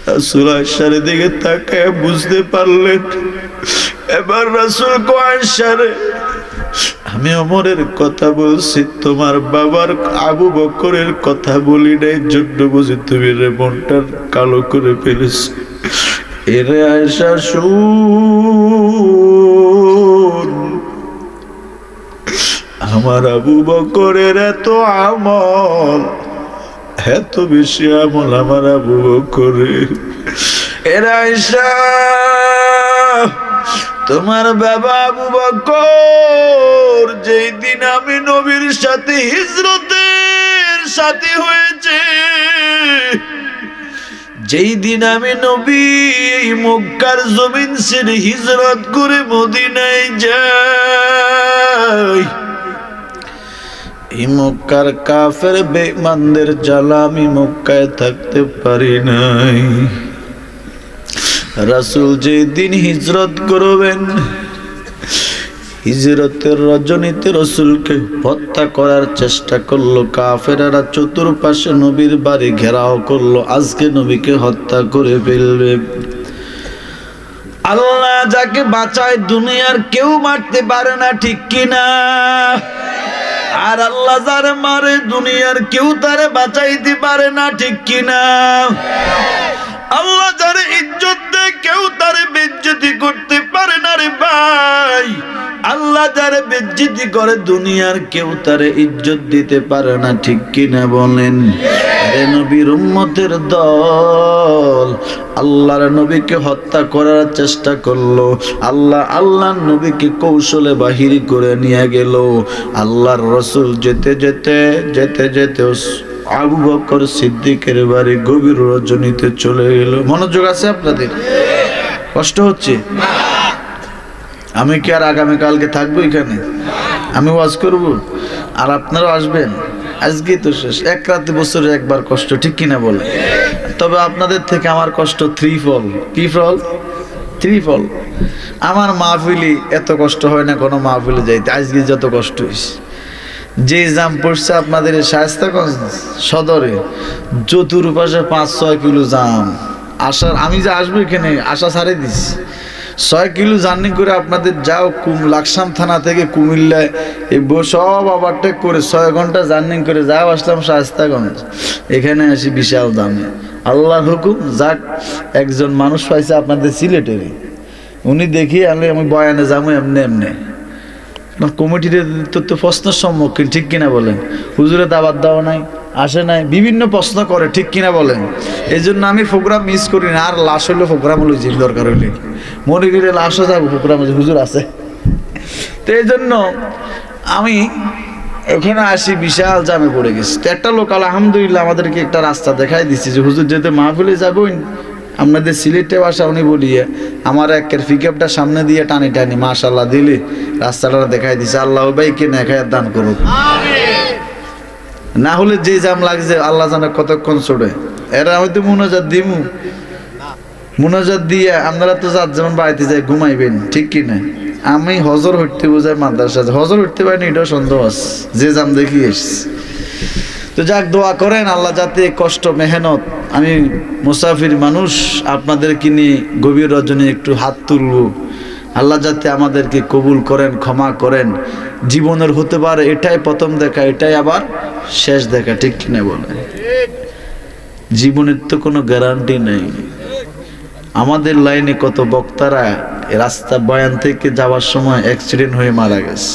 S1: রাসূল আয়েশার দিকে তাকায় বুঝতে পারলেন, এবার রাসূল কয়, আয়েশা রে, আমি ওমরের কথা বলছি, তোমার বাবার আবু বকরের কথা বলি নাই, জন্য বুঝি তুমি রে মনটা কালো করে ফেলেছ। এরে আয়েশা শুন, আমার আবু বকরের এত আমল, এত বেশি আমল আমার আবু বকরের। এরে আয়েশা, তোমার বাবা আবু বকর যেই দিন আমি নবীর সাথে হিজরতের সাথী হয়েছে, যেই দিন আমি নবী মক্কার জমিন ছেড়ে হিজরত করে মদিনায় যাই, এই মক্কার কাফের বেঈমানদের জ্বালা আমি মক্কায় থাকতে পারি নাই। রাসূল যেদিন হিজরত করবেন, হিজরতের রজনীতে রাসূলকে হত্যা করার চেষ্টা করলো কাফেররা, চতুর্পাশে নবীর বাড়ি ঘেরাও করলো, আজকে নবীকে হত্যা করে ফেলবে। আল্লাহ যাকে বাঁচায় দুনিয়ার কেউ মারতে পারে না, ঠিক কিনা? আর আল্লাহ যারে মারে দুনিয়ার কেউ তারে বাঁচাইতে পারে না, ঠিক কিনা? আল্লাহ যারে ইজ্জত দেয় কেউ তারে বেইজ্জতি করতে পারে না রে ভাই। আল্লাহ যারে বেইজ্জতি করে দুনিয়ার কেউ তারে ইজ্জত দিতে পারে না, ঠিক কিনা বলেন? আরে নবীর উম্মতের দল আল্লাহর নবীকে হত্যা করার চেষ্টা করলো, আল্লাহর নবীকে কৌশলে বাহির করে নিয়ে গেল। আল্লাহর রাসূল যেতে যেতে যেতে যেতে আবু বকর সিদ্দিকের বাড়ি গভীর রজনীতে চলে গেল। মনোযোগ আছে আপনাদের? কষ্ট হচ্ছে? আমি কি আর আগামীকালকে থাকবো এখানে? আমি ওয়াজ করব আর আপনারাও আসবেন? আজকে তো শেষ, এক রাতে বছরে একবার কষ্ট, ঠিক কিনা বলে? তবে আপনাদের থেকে আমার কষ্ট 3 ফল। কি ফল? 3 ফল। আমার মাহফিলি এত কষ্ট হয় না কোনো মাহফিলে যাইতে, আজকে যত কষ্ট হয়েছে। যে জাম পড়ছে আপনাদের শায়েস্তাগঞ্জ সদরে, চতুর্পাশে 5-6 কিলো জাম। আসার আমি যে আসবো এখানে আশা ছাড়ে দিছি, 6 কিলো জার্নি করে আপনাদের যাও লাকসাম থানা থেকে কুমিল্লায় এই সব ওভারটেক করে 6 ঘন্টা জার্নি করে যাও আসলাম শায়েস্তাগঞ্জ। এখানে আসি বিশাল দামে আল্লাহর হুকুম। যাক একজন মানুষ পাইছে আপনাদের সিলেটেরই, উনি দেখিয়ে আনলে আমি বয়ানে যাবো এমনি এমনি। কমিটির তো প্রশ্নের সম্মুখীন, ঠিক কিনা বলেন? হুজুরে দাওয়াত দেওয়া নাই, আসে নাই, বিভিন্ন প্রশ্ন করে, ঠিক কিনা বলেন? এই জন্য আমি প্রোগ্রাম মিস করি না। আর লাশ হইলে প্রোগ্রাম হলো যে দরকার হইলে মনে গেলে লাশও যাবো প্রোগ্রাম হুজুর আছে। তো এই জন্য আমি ওখানে আসি, বিশাল জামে পড়ে গেছি। তো একটা লোক আলহামদুলিল্লাহ আমাদেরকে একটা রাস্তা দেখাই দিচ্ছে যে হুজুর যেতে মাহফিলে যাবই আপনাদের সিলেটে বাসা, উনি বলিয়ে আমার একের পিকআপটা সামনে দিয়ে টানি টানি মাশাআল্লাহ দিলে রাস্তাটা দেখাই দিছে। আল্লাহ ভাইকে নেখায় দান করুক, না হলে যে জাম লাগছে আল্লাহ জানে কতক্ষণ চড়ে। এরা হয়তো মুনাজাত দিমু, মুনাজাত দিয়ে আপনারা তো যার যেমন বাড়িতে যাই ঘুমাইবেন, ঠিক কিনা? আমি হজর হইতে বোঝাই মাদ্রাসা হজর হইতে পারিনি, এটাও সন্দেহ আছে, যে জাম দেখি এসছি। তো যাক দোয়া করেন আল্লাহ যাতে কষ্ট মেহনত, আমি মুসাফির মানুষ আপনাদেরকে নিয়ে গভীর রজনী একটু হাত তুলব, আল্লাহ যাতে আমাদেরকে কবুল করেন, ক্ষমা করেন। জীবনের হতে পারে এটাই প্রথম দেখা, এটাই আবার শেষ দেখা, ঠিক কিনা বলেন? জীবনের তো কোনো গ্যারান্টি নেই। আমাদের লাইনে কত বক্তারা রাস্তা বয়ান থেকে যাওয়ার সময় অ্যাক্সিডেন্ট হয়ে মারা গেছে,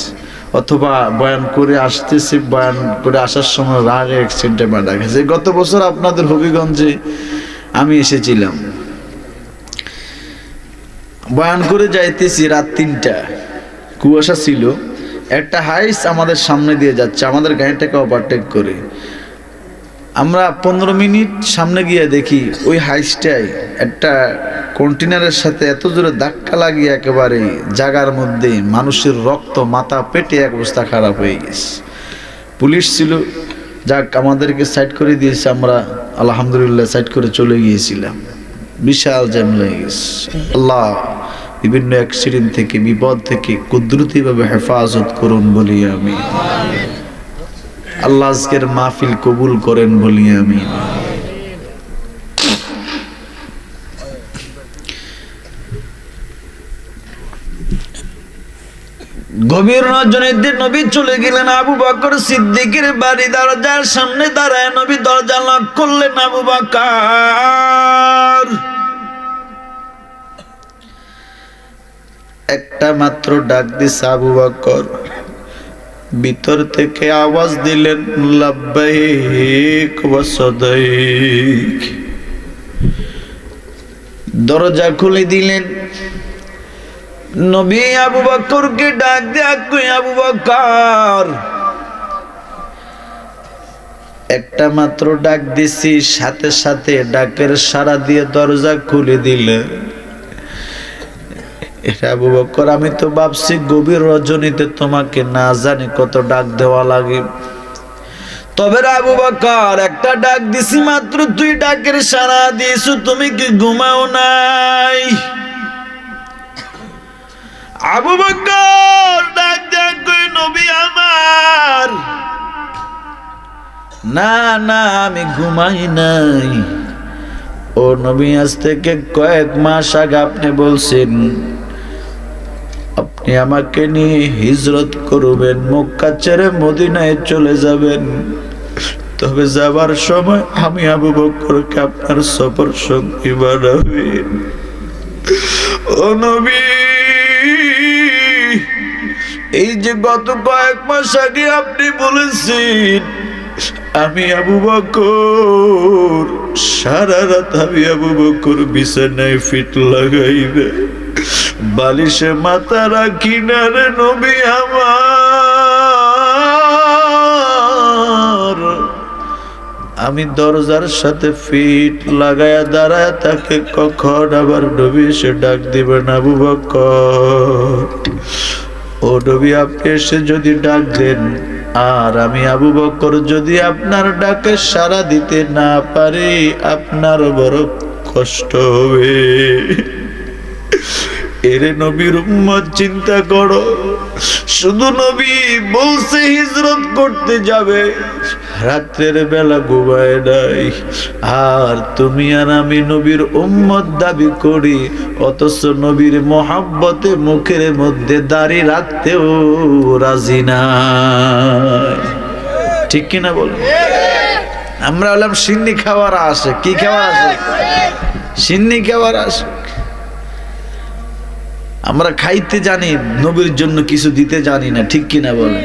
S1: অথবা বয়ান করে আসতেছে, বয়ান করে আসার সময় রাগে অ্যাক্সিডেন্টে মারা গেছে। গত বছর আপনাদের হবিগঞ্জে আমি এসেছিলাম, বয়ান করে যাইতেছি রাত 3টা, কুয়াশা ছিল, একটা হাইস আমাদের সামনে দিয়ে যাচ্ছে, আমাদের গাড়িটাকে ওভারটেক করে। আমরা 15 মিনিট সামনে গিয়ে দেখি ওই হাইসটাই একটা কন্টেনারের সাথে এত জোরে ধাক্কা লাগিয়ে একেবারে জায়গার মধ্যে মানুষের রক্ত মাথা পেটে এক অবস্থা খারাপ হয়ে গেছে। পুলিশ ছিল, যাক আমাদেরকে সাইড করে দিয়েছে, আমরা আলহামদুলিল্লাহ সাইড করে চলে গিয়েছিলাম। বিশাল জ্যাম লেগে গেছে। আল্লাহ বিভিন্ন অ্যাক্সিডেন্ট থেকে, বিপদ থেকে কুদরতিভাবে হেফাজত করুন বলি আমি। আল্লাহ আজকের মাহফিল কবুল করেন বলি আমি। গভীর রজনীর দিন নবী চলে গেলেন আবু বকর সিদ্দিকের বাড়ি, দরজার সামনে দাঁড়ায় নবী দরজা লক করলেন। আবু বকর একটা মাত্র ডাক দিছে, আবু বকর ভিতর থেকে আওয়াজ দিলেন লাব্বাইক ওয়া সাদাইক। দরজা খুলে দিলেন। নবী আবু বকরকে ডাক দেয়া, কই আবু বকর? একটা মাত্র ডাক দিছি, সাথে সাথে ডাকের সাড়া দিয়ে দরজা খুলে দিলে। এটা আবু বকর, আমি তো ভাবছি গভীর রজনীতে তোমাকে না জানি কত ডাক দেওয়া লাগে। তবে আবু বকর একটা ডাক দিছি মাত্র, তুই ডাকের সাড়া দিয়েছো, তুমি কি ঘুমাও নাই? আবু বকর ডাক দেয়া, কই নবী আমার? না না আমি ঘুমাই নাই। ও নবী, আজ থেকে কয়েক মাস আগে আপনি বলছেন আপনি আমাকে নিয়ে হিজরত করবেন, মক্কা ছেড়ে মদিনায় চলে যাবেন। তবে যাবার সময় আমি আবু বকরকে আপনার সফর সঙ্গী বানাবেন। ও নবী, এই যে গত কয়েক মাস আগে আপনি বলেছেন আমি আবু বকর, সারা রাত আমি আবু বকর বিছানায় ফিট লাগাইবে, বালিশে মাথা রাখি না রে নবী আমার। আমি দরজার সাথে ফিট লাগায়া দাঁড়ায় তাকে কখন আবার নবী সে ডাক দিবেন আবু বকর। ও নবী, আপনি এসে যদি ডাক দেন আর আমি আবু বকর যদি আপনার ডাকে সাড়া দিতে না পারি, আপনার বড় কষ্ট হবে। এরে নবীর উম্মত, চিন্তা করো, শুধু নবী বলছে হিজরত করতে যাবে, রাত্রের বেলা ঘুমায় নাই, আর তুমি আর আমি নবীর উম্মত দাবি করি, অথচ নবীর মহাব্বতে মুখের মধ্যে দাড়ি রাখতেও রাজি নাই। ঠিক কিনা বলেন? আমরা হলাম সিন্নি খাওয়ার আসে। কি খাওয়ার আসে? সিন্নি খাওয়ার আসে। আমরা খাইতে জানি, নবীর জন্য কিছু দিতে জানি না। ঠিক কিনা বলেন?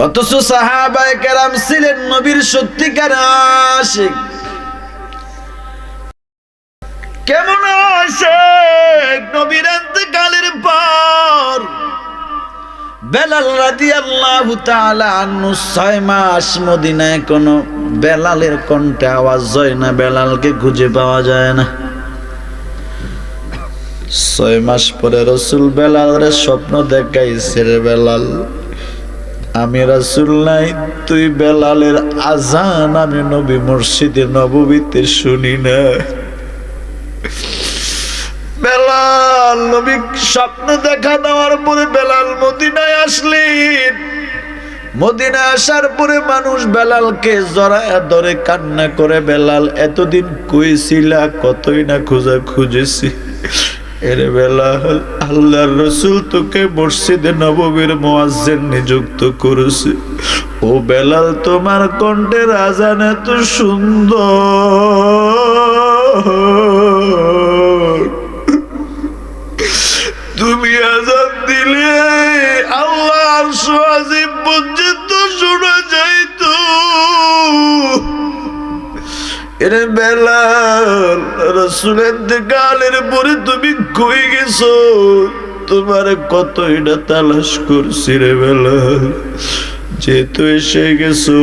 S1: অথচ সাহাবায়ে কেরাম ছিলেন নবীর সত্যিকার আশিক। কেমন আশিক? নবীর ইন্তেকালের পর বেলাল রাদিয়াল্লাহু তাআলা আনহু 6 মাস মদিনায় কোনো বেলালের কণ্ঠে আওয়াজ হয় না, বেলালকে খুঁজে পাওয়া যায় না। 6 মাস পরে রাসূল বেলালের স্বপ্ন দেখাইছে, রে বেলাল, আমি রাসূল নাই, তুই বেলালের আজান আমি নবী মসজিদে নববীতে শুনি না। বেলাল নবী স্বপ্ন দেখা দেওয়ার পরে বেলাল মদিনায় আসলেন। মদিনায় আসার পরে মানুষ বেলালকে জড়ায়া ধরে কান্না করে, বেলাল এতদিন কই ছিলা? কতই না খোঁজা খুঁজেছি। এরে বেলাল, আল্লাহর রাসূল তোকে মসজিদে নববীর মুয়াজ্জিন নিযুক্ত করেছে। ও বেলাল, তোমার কণ্ঠের আজান এত সুন্দর, তুমি আজান দিলে আল্লাহ আরশ আজিম পর্যন্ত শোনা যাইতো। এরে বেলাল, রাসূলের ইন্তেকালের পরে তুমি কই গেছো? তোমার কতই না তালাশ করছি রে বেলাল। যেহেতু এসে গেছো,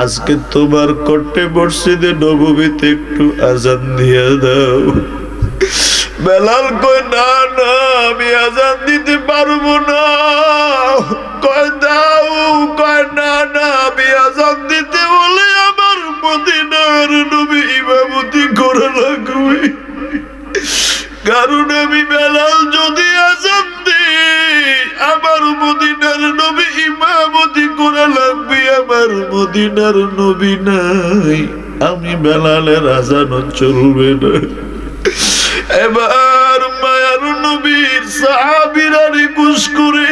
S1: আজকে তোমার কণ্ঠে মসজিদে নববীতে একটু আজান দিয়ে দাও। বেলাল কয়, না না, আমি আজান দিতে পারবো না। কয় দাও। কয় না না, আমি আজান দিতে বলে আমার মদিনার নবী ইমামতি করা লাগবে। কারণ আমি বেলাল যদি আজান দিই, আমার মদিনার নবী ইমামতি করা লাগবে। আমার মদিনার নবী নাই, আমি বেলালের আজানও চলবে না। এবার মায়ার নবীর সাহাবীরা রিকুয়েস্ট করে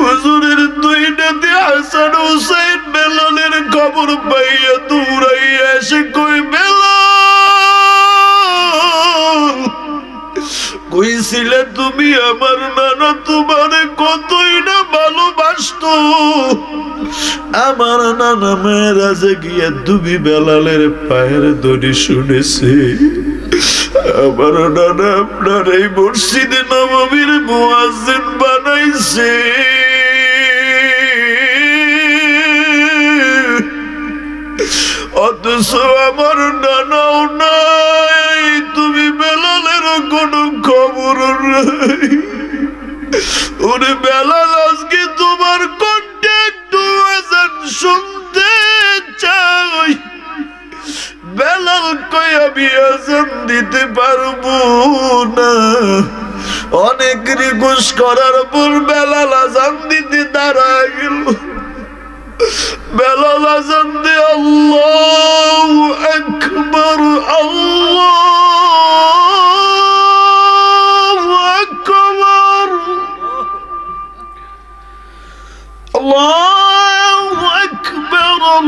S1: হুজুরের দুই নাতি হাসান হুসাইন বেলালের খবর পাইয়া দৌড়াইয়া এসে কই, বেলাল কই ছিলে তুমি? আমার নানা তোমারে কতই না ভালোবাসতো। আমার নানা মেরাজে গিয়া তুমি বেলালের পায়ের দড়ি শুনেছি। আমার নানা আপনার এই মসজিদে নববীর মুয়াজ্জিন বানাইছে। অথচ আমার নানাও নাই, তুমি বেলালেরও কোনো খবর নাই। ওরে বেলাল, আজকে তোমার কণ্ঠে একটু আজান শুনতে চাই। বেলাল কই, আমি আজান দিতে পারবো না। অনেক রিকোয়েস্ট করার পর বেলাল আজান দিতে দাঁড়ায় গেল। বেলাল আজান দে, আল্লাহু আকবার, আল্লাহু আকবার, আল্লাহু আকবার,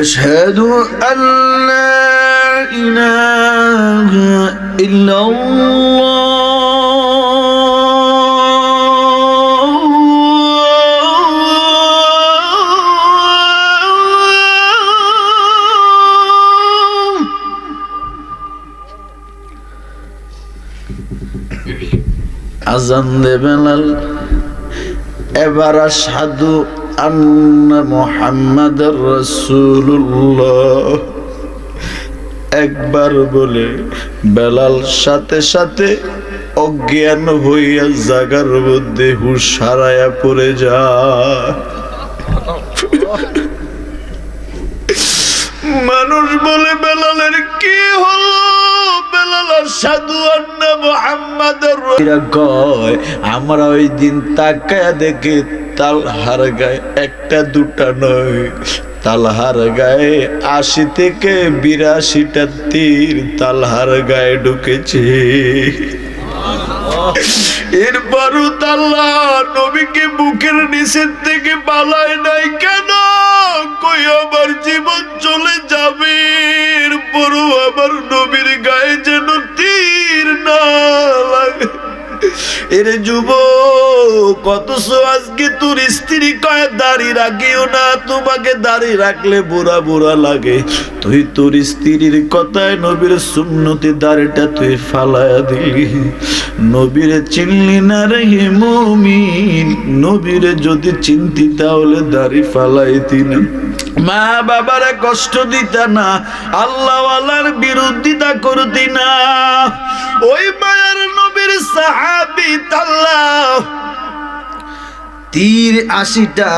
S1: أشهد أن لا إله إلا আজান দে বেলাল। এবার আশহাদু আন্না মুহাম্মাদার রাসূলুল্লাহ, একবার বলে বেলাল সাথে সাথে অজ্ঞান হইয়া জাগার মধ্যে হুঁশ হারায়া পড়ে যায়। মানুষ বলে বেলালের কি হলো? বেলাল আশহাদু আন্না মুহাম্মাদুর রাসূলুল্লাহ কয়, আমরা ওই দিন তাকায়া দেখি তালহার গায়ে একটা দুটা নয়, তালহার গায়ে ৮০ থেকে ৮২টা তীর তালহার গায়ে ঢুকেছে। এরপরও তাল্লাহ নবীকে বুকের নিচের থেকে পালায় নাই কেন? কই আমার জীবন চলে যাবে, এরপরও আমার নবীর গায়ে যেন তীর না লাগে। এরে যুবক, অথচ আজকে তোর স্ত্রী কয় দাড়ি রাখিও না, তোমাকে দাড়ি রাখলে বুড়া বুড়া লাগে। তুই তোর স্ত্রীর কথায় নবীর সুন্নতি দাড়িটা তুই ফালায়া দিলি। নবীরে চিনলি না রে মুমিন, নবীরে যদি চিনতি তাহলে দাড়ি ফালাইতি না, মা বাবারে কষ্ট দিতা না, আল্লাহওয়ালার বিরোধিতা করতি না। ওই মায়ের নবীর সাহাবী তাল্লাহ তীর ৮০টা।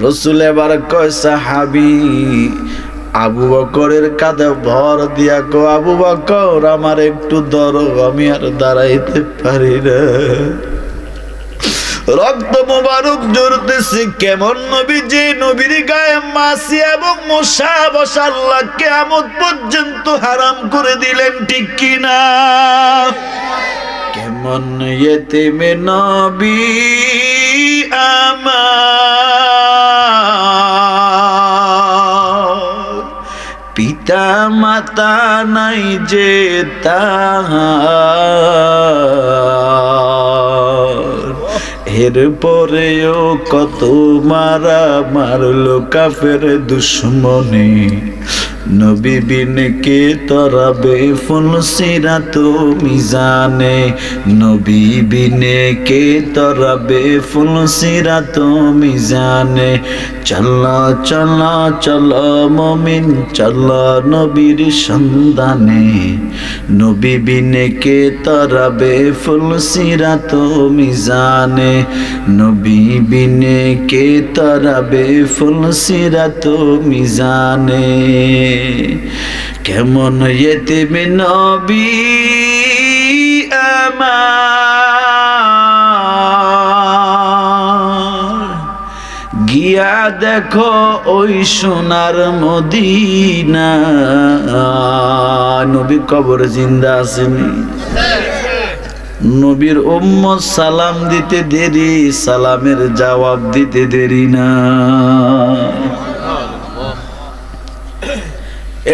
S1: রাসূল এবার কয় সাহাবী আবু বকরের কাঁধে ভর দিয়া কো, আবু বকর আমার একটু ধরো, আমি আর দাঁড়াইতে পারি না। রক্ত মোবারক ঝরতেছে। কেমন নবী? যে নবীর গায়ে মাছি এবং মশা বসা আল্লাহ কিয়ামত পর্যন্ত হারাম করে দিলেন, ঠিক কিনা? কেমন ইয়েতিমে নবী আমার, পিতা মাতা নাই যে তাহার, এরপরেও কত মারা মারলো কাফের দুশ্মনে। নবী বিন কে তরাবে ফুলসিরাত মিজানে, নবী বিনে কে তরাবে ফুলসিরাত মিজানে। চলো চলো চলো মুমিন চলো নবীর সন্ধানে, নবী বিনে কে তরাবে ফুলসিরাত মিজানে, নবী বিনে কে তরাবে ফুলসিরাত মিজানে। কেমন ইয়েতিমে নবী আমার, গিয়া দেখো ওই সোনার মদিনা। নবী কবর জিন্দা আসেনি। নবীর উম্মত সালাম দিতে দেরি, সালামের জবাব দিতে দেরি না।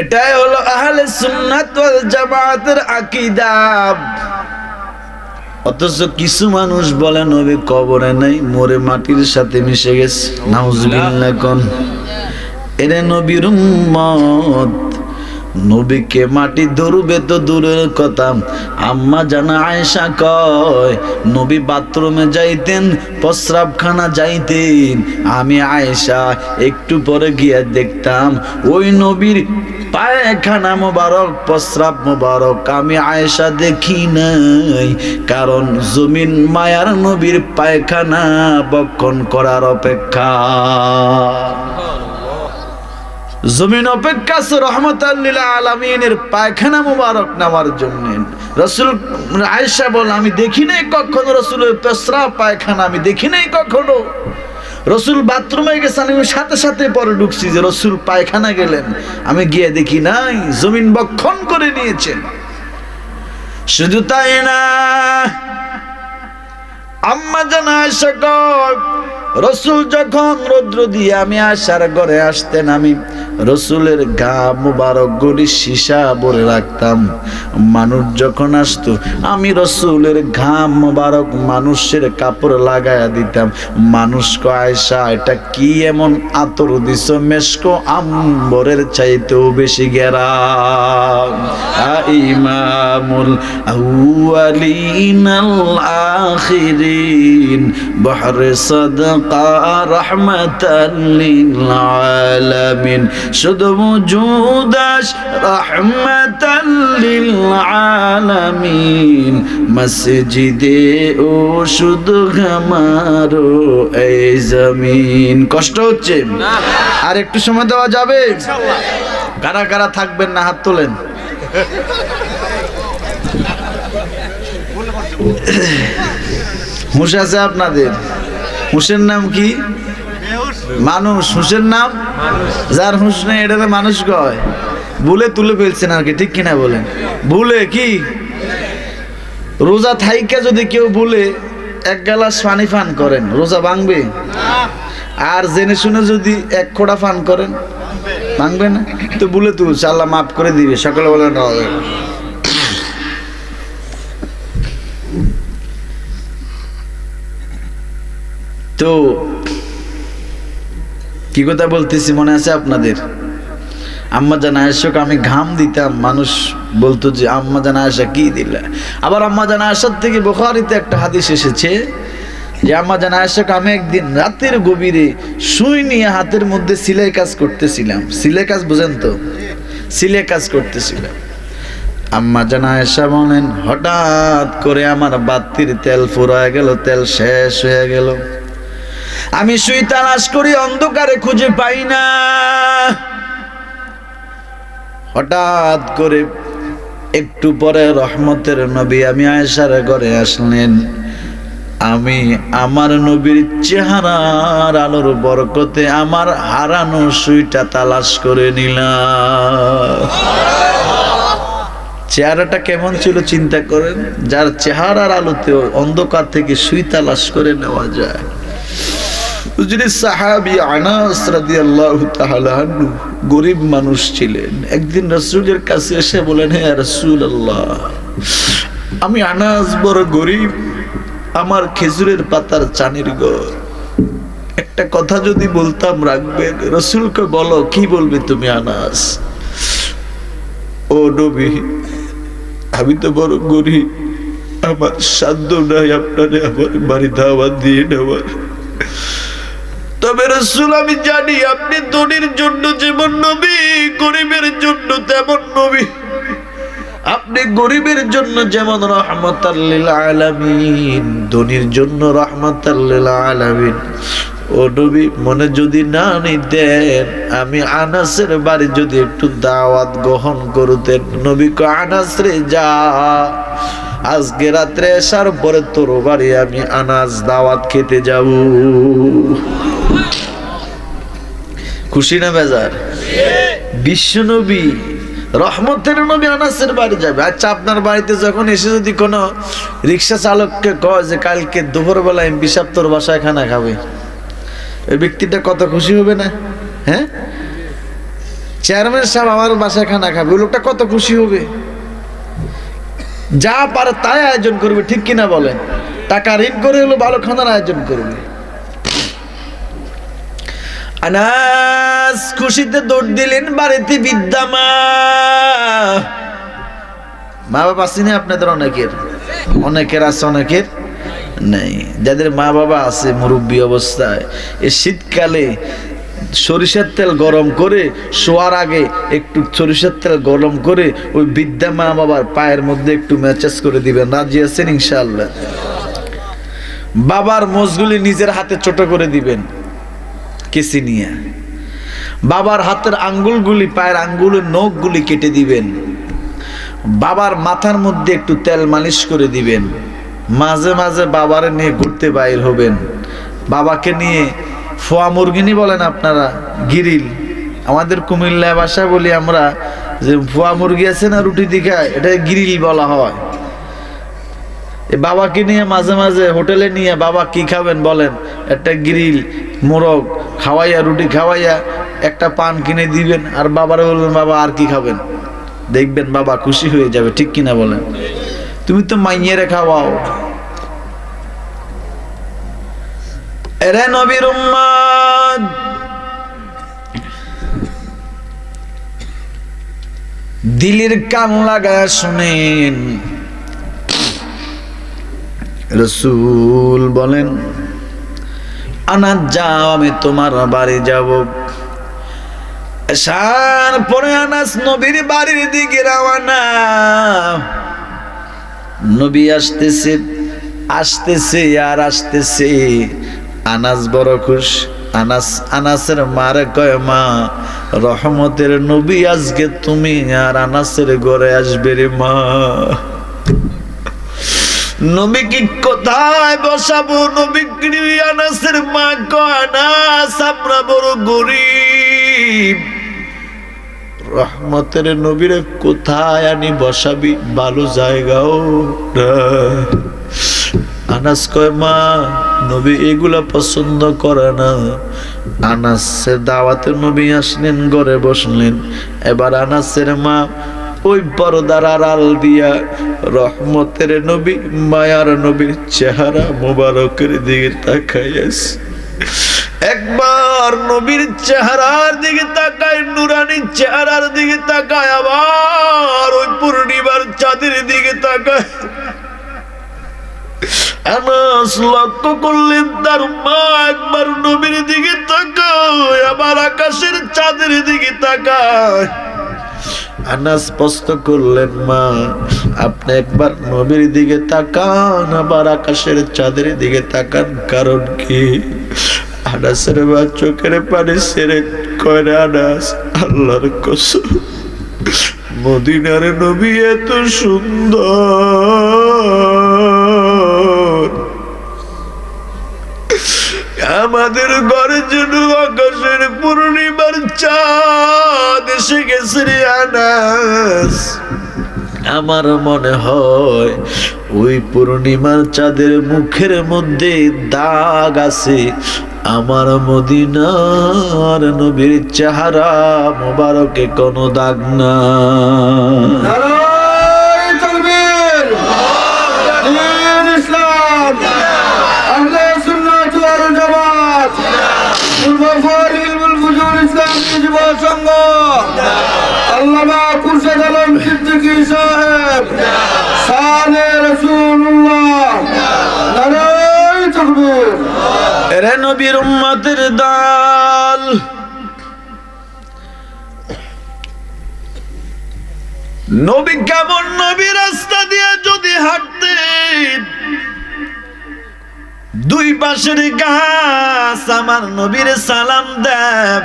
S1: এটাই হলো আহলে সুন্নাত ওয়াল জামাতের আকীদা। অথচ কিছু মানুষ বলে নবী কবরে নাই, মরে মাটির সাথে মিশে গেছে। নাউজুবিল্লাহ কোন এরে নবীর উম্মত, নবীকে মাটি ধরবে তো দূরের কথা। আম্মা জানা আয়েশা কয়, নবী বাথরুমে যাইতেন, প্রস্রাবখানা যাইতেন, আমি আয়েশা একটু পরে গিয়ে দেখতাম ওই নবীর পায়খানা মোবারক, প্রস্রাব মোবারক আমি আয়েশা দেখি নাই। কারণ জমিন মায়ার নবীর পায়খানা বক্ষণ করার অপেক্ষা, জমিন অপেক্ষা আছে রহমাতাল লিল আলামিনের পায়খানা মোবারক নেওয়ার জন্য। রাসূল আয়েশা বলে, আমি দেখি নাই কখনো রাসূলের প্রস্রাব পায়খানা, আমি দেখি নাই কখনো। রাসূল বাথরুমে গেছেন, আমি সাথে সাথে পরে ঢুকছি যে রাসূল পায়খানা গেলেন, আমি গিয়ে দেখি নাই, জমিন বক্ষণ করে নিয়েছেন। শুধু তাই না, আম্মা জানা আয়েশা কয়, রাসূল যখন রৌদ্র দিয়ে আমি আয়েশার ঘরে আসতেন, আমি রাসূলের গা মুবারক গুলি সীসা ভরে রাখতাম। মানুষ যখন আসতো, আমি রাসূলের ঘাম মুবারক মানুষের কাপড় লাগায়া দিতাম। মানুষ কয়, আয়েশা এটা কি এমন আতর দিছো, মেশকো আম্বরের চাইতেও বেশি গেরাম। ইমামুল আউয়ালিন আল আখিরিন, বহরে সাদাক বাকা রাহমাতাল লিল আলামিন শুধু মুজুদাস রাহমাতাল লিল আলামিন মসজিদে ও শুধু আমারো এই জমিন। কষ্ট হচ্ছে না? আর একটু সময় দেওয়া যাবে? ইনশাআল্লাহ। কারা কারা থাকবেন না হাত তোলেন। হুঁশ আছে আপনাদের? হুঁশের নাম কি? মানুষ। হুঁশের নাম যার হুঁশ নেই এটাতে মানুষ কয়। ভুলে তুলে ফেলছেন আর কি, ঠিক কিনা বলেন? ভুলে কি রোজা থাইকা যদি কেউ ভুলে এক গ্লাস পানি পান করেন রোজা ভাঙবে? আর জেনে শুনে যদি এক খোঁড়া পান করেন ভাঙবে না? তো ভুলে তুলছে, আল্লাহ মাফ করে দিবে। সকলে বলেন তো কি কথা বলতেছি মনে আছে আপনাদের? আম্মা জান আয়েশাকে আমি ঘাম দিতাম, মানুষ বলতো যে আম্মা জান আয়েশা কি দিলা। আবার আম্মা জান আয়েশার থেকে বুখারীতে একটা হাদিস এসেছে যে আম্মা জান আয়েশাকে আমি একদিন রাতের গভীরে সুই নিয়ে হাতের মধ্যে সিলাই কাজ করতেছিলাম। সিলাই কাজ বুঝেন তো? সিলাই কাজ করতেছিলাম। আম্মা জান আয়েশা বলেন হঠাৎ করে আমার বাতির তেল ফুরায় গেল, তেল শেষ হয়ে গেল। আমি সুই তালাশ করি, অন্ধকারে খুঁজে পাই না। হঠাৎ করে একটু পরে রহমতের নবী আমি আয়েশার ঘরে আসলেন। আমি আমার নবীর চেহারার আলোর বরকতে আমার হারানো সুইটা তালাশ করে নিলাম। চেহারাটা কেমন ছিল চিন্তা করেন, যার চেহারার আলোতে অন্ধকার থেকে সুই তালাশ করে নেওয়া যায়। যিনি সাহাবী আনাস রাদিয়াল্লাহু তাআলা আনহু গরীব মানুষ ছিলেন। একদিন রাসূলের কাছে এসে বলেন, হে রাসূলুল্লাহ, আমি আনাস বড় গরীব, আমার খেজুরের পাতার চানির ঘর, একটা কথা যদি বলতাম রাখবেন? রাসূলকে বলো। কি বলবে তুমি আনাস? ও নবী, আমি তো বড় গরীব, আমার সাধ্য নাই আপনারে আমার বাড়ি দাওয়াত দিয়ে নেওয়ার। তবে রাসূল আমি জানি আপনি ধনীর জন্য যেমন নবী, গরিবের জন্য তেমন নবী। আপনি গরিবের জন্য যেমন রাহমাতাল লিল আলামিন, ধনীর জন্য রাহমাতাল লিল আলামিন। ও নবী, মনে যদি না নিতেন আমি আনাসের বাড়ি যদি একটু দাওয়াত গ্রহণ করতেন। নবী কো আনাস রে যা, আজকে রাত্রে আসার পরে তোর বাড়ি আমি আনাস দাওয়াত খেতে যাব। খুশি না বেজার? বিশ্ব নবী রহমতের নবী আনাসের বাড়ি যাবে। আচ্ছা, আপনার বাড়িতে যখন এসে যদি কোনো রিক্সা চালককে কয় যে কালকে দুপুরবেলা এমপি সাহেব তোর বাসায় খানা খাবে, ওই ব্যক্তিটা কত খুশি হবে না? হ্যাঁ, চেয়ারম্যান সাহেব আমার বাসায় খানা খাবে, ওই লোকটা কত খুশি হবে। যা পারে তাই আয়োজন করবে, ঠিক কিনা বলেন? টাকা ঋণ করে হলো ভালো খানার আয়োজন করবে। আনাস খুশিতে দৌড় দিলেন বাড়িতে। বিদ্যা মা বাবা আসেনি আপনাদের? অনেকের আছে, অনেকের নেই। যাদের মা বাবা আছে মুরব্বী অবস্থায়, এই শীতকালে সরিষার তেল গরম করে শোয়ার আগে একটু সরিষার তেল গরম করে ওই বিদ্যা মা বাবার পায়ের মধ্যে একটু ম্যাসাজ করে দিবেন। রাজি আছেন ইনশাআল্লাহ? বাবার মোজগুলি নিজের হাতে ছোট করে দিবেন কেসি নিয়ে। বাবার হাতের আঙ্গুলগুলি, পায়ের আঙ্গুলের নখগুলি কেটে দিবেন। বাবার মাথার মধ্যে একটু তেল মালিশ করে দিবেন। মাঝে মাঝে বাবার নিয়ে ঘুরতে বাইর হবেন। বাবাকে নিয়ে ফোয়া মুরগিনি বলেন আপনারা, গিরিল, আমাদের কুমিল্লা ভাষায় বলি আমরা যে ফোয়া মুরগি আছে না রুটি দিখায়, এটা গিরিল বলা হয়। বাবাকে নিয়ে মাঝে মাঝে হোটেলে নিয়ে, বাবা কি খাবেন বলেন, একটা গ্রিল মোরগ খাওয়াইয়া, রুটি খাওয়াইয়া একটা পান কিনে দিবেন। আর বাবারে বলবেন বাবা আর কি খাবেন, দেখবেন বাবা খুশি হয়ে যাবে, ঠিক কিনা বলেন? তুমি তো মাইয়েরে খাওয়াও। এরে নবীর উম্মত, দিলের কান লাগায় শুনেন। রাসূল বলেন আনাস যাও, আমি তোমার বাড়ি যাব। এশার পরে আনাস নবীর বাড়ির দিকে রওনা। নবী আসতেছে, আসতেছে আর আসতেছে। আনাস বড় খুশ। আনাসের মারে কয়, মা, রহমতের নবী আজকে তুমি আর আনাসের ঘরে আসবে রে মা। নবী কি কোথায় বসাবো? নবী আনাসের মা কয়, আনাস আমরা বড় গরিব, রহমতের নবীরে কোথায় আনি বসাবি? ভালো জায়গাও না। আনাস কয়, মা, নবী এগুলা পছন্দ করে না। আনাসের দাওয়াতে নবী আসলেন, ঘরে বসলেন। এবার আনাসের মা ওই পর্দার আড়াল দিয়া রহমতের নবী, মায়ার নবীর চেহারা মোবারকের দিকে তাকাইয়াছে। একবার নবীর চেহারার দিকে তাকায়, নুরানি চেহারার দিকে তাকায়, আবার ওই পূর্ণিমার চাঁদের দিকে তাকায়। আনাস লক্ষ্য করলেন তার মা একবার নবীর দিকে তাকায়, আবার আকাশের চাঁদের দিকে তাকায়। আনাস প্রশ্ন করলেন, মা, আপনি একবার নবীর দিকে তাকান, আবার আকাশের চাঁদের দিকে তাকান, কারণ কি? আনাসের মা চোখের পানি ছেড়ে কয়, আনাস, আল্লাহর কসম, মদিনার নবী এত সুন্দর, আমাদের ঘরে যেন আকাশের পূর্ণিমার চাঁদ এসে গেছে রে আনাস। আমার মনে হয় ওই পূর্ণিমার চাঁদের মুখের মধ্যে দাগ আছে, আমার মদিনার নবীর চেহারা মোবারকে কোনো দাগ না।
S2: আল্লামা খুরশেদ আলম সিদ্দিকী সাহেব, শানে রাসূলুল্লাহ, নারায়ে তাকবীর।
S1: এরে নবীর উম্মতের দল, নবী কেমন? নবী রাস্তা দিয়ে যদি হাঁটতেন, দুই পাশের গাছ আমার নবীর সালাম দেয়,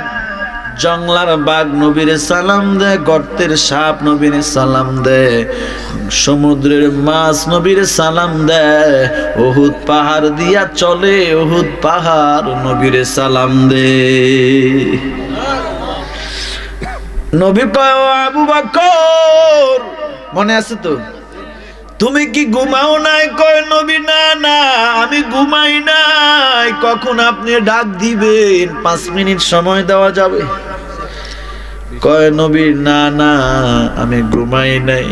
S1: জংলার বাঘ নবীর সালাম দেয়, গর্তের সাপ নবীর সালাম দেয়, সমুদ্রের মাছ নবীর সালাম দেয়, উহুদ পাহাড় দিয়া চলে, উহুদ পাহাড় নবীর সালাম দেয়। নবী কয়, ও আবু বকর, মনে আছে তো? তুমি কি ঘুমাও নাই? কয়, নবী, না না, আমি ঘুমাই নাই। কখন আপনি ডাক দিবেন? 5 মিনিট সময় দেওয়া যাবে? কয়, নবী, না না, আমি ঘুমাই নাই।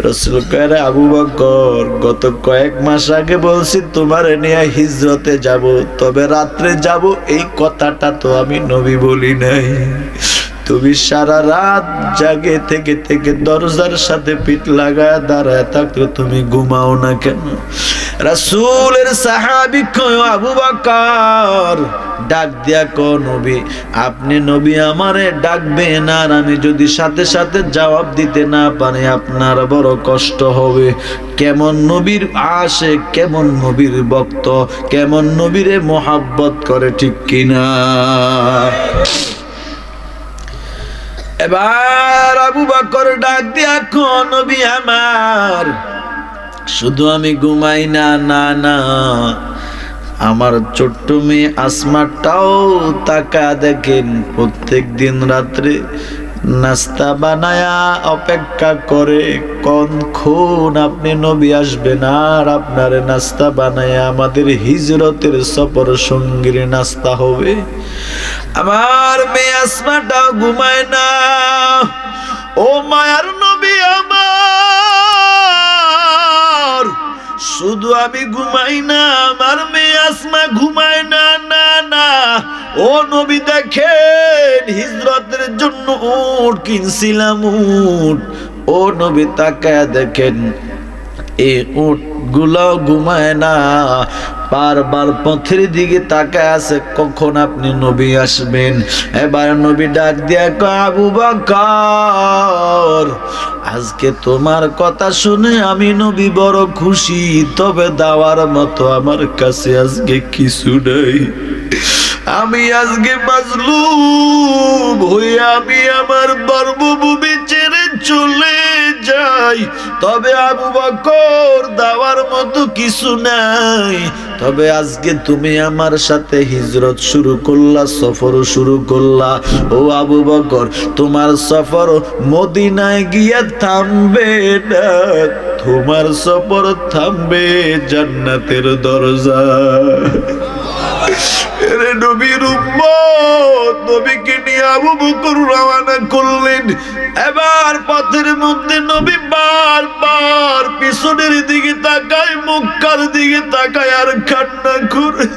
S1: রাসূল কয়, আবু বকর, গত কয়েক মাস আগে বলছি তোমারে নিয়ে হিজরতে যাব, তবে রাত্রে যাব, এই কথাটা তো আমি নবী বলি নাই। তুমি সারা রাত জাগে থেকে থেকে দরজার সাথে পিঠ লাগায় দাঁড়ায় থাকলে তুমি ঘুমাও না কেন? রাসূলের সাহাবী কয়, আবু বকর, ডাক দিয়া কো, নবী, আপনি নবী আমারে ডাকবেন, আর আমি যদি সাথে সাথে জবাব দিতে না পারি আপনার বড় কষ্ট হবে। কেমন নবীর আশিক, কেমন নবীর ভক্ত, কেমন নবীরে মোহাব্বত করে, ঠিক কিনা? এবার আবু বকর ডাক দিয়া কো, নবী আমার, শুধু আমি ঘুমাই না, না না, আমার ছোট্ট মেয়ে আসমাটাও তাকা দেখেন, প্রত্যেক দিন রাত্রে নাস্তা বানায়া অপেক্ষা করে, কখন আপনি নবী আসবেন আর আপনার নাস্তা বানায়া আমাদের হিজরতের সফর সঙ্গীর নাস্তা হবে। আমার মেয়ে আসমাটাও ঘুমায় না। ও মায়ার নবী আমার, শুধু আমি ঘুমাই না, আমার মেয়ে আসমা ঘুমায় না, না না। ও নবী দেখেন, হিজরতের জন্য উট কিনছিলাম, উট। ও নবী তাকায়া দেখেন, এই উট গুলো ঘুমায় না, বারবার পথের দিকে তাকায় আছে কখন আপনি নবী আসবেন। এবার নবী ডাক দিয়া কয়, আবু বকর, আজকে তোমার কথা শুনে আমি নবী বড় খুশি, তবে দেওয়ার মতো আমার কাছে আজকে কিছু নাই। আমি আজকে মাজলুম হয়ে আমি আমার বর্মভূমি ছেড়ে চলে যাই, তবে আবু বকর দেওয়ার মতো কিছু নাই। তবে আজকে তুমি আমার সাথে হিজরত শুরু করলা, সফর শুরু করলা। ও আবু বকর, তোমার সফর মদিনায় গিয়ে থামবে না, তোমার সফর থামবে জান্নাতের দরজা। এরে নবীর উম্মত, নবীকে নিয়ে আবু বকর রওনা করলেন। এবার পথের মধ্যে নবী বারবার পিছনের দিকে তাকায়, মক্কার দিকে তাকায় আর কান্না করে।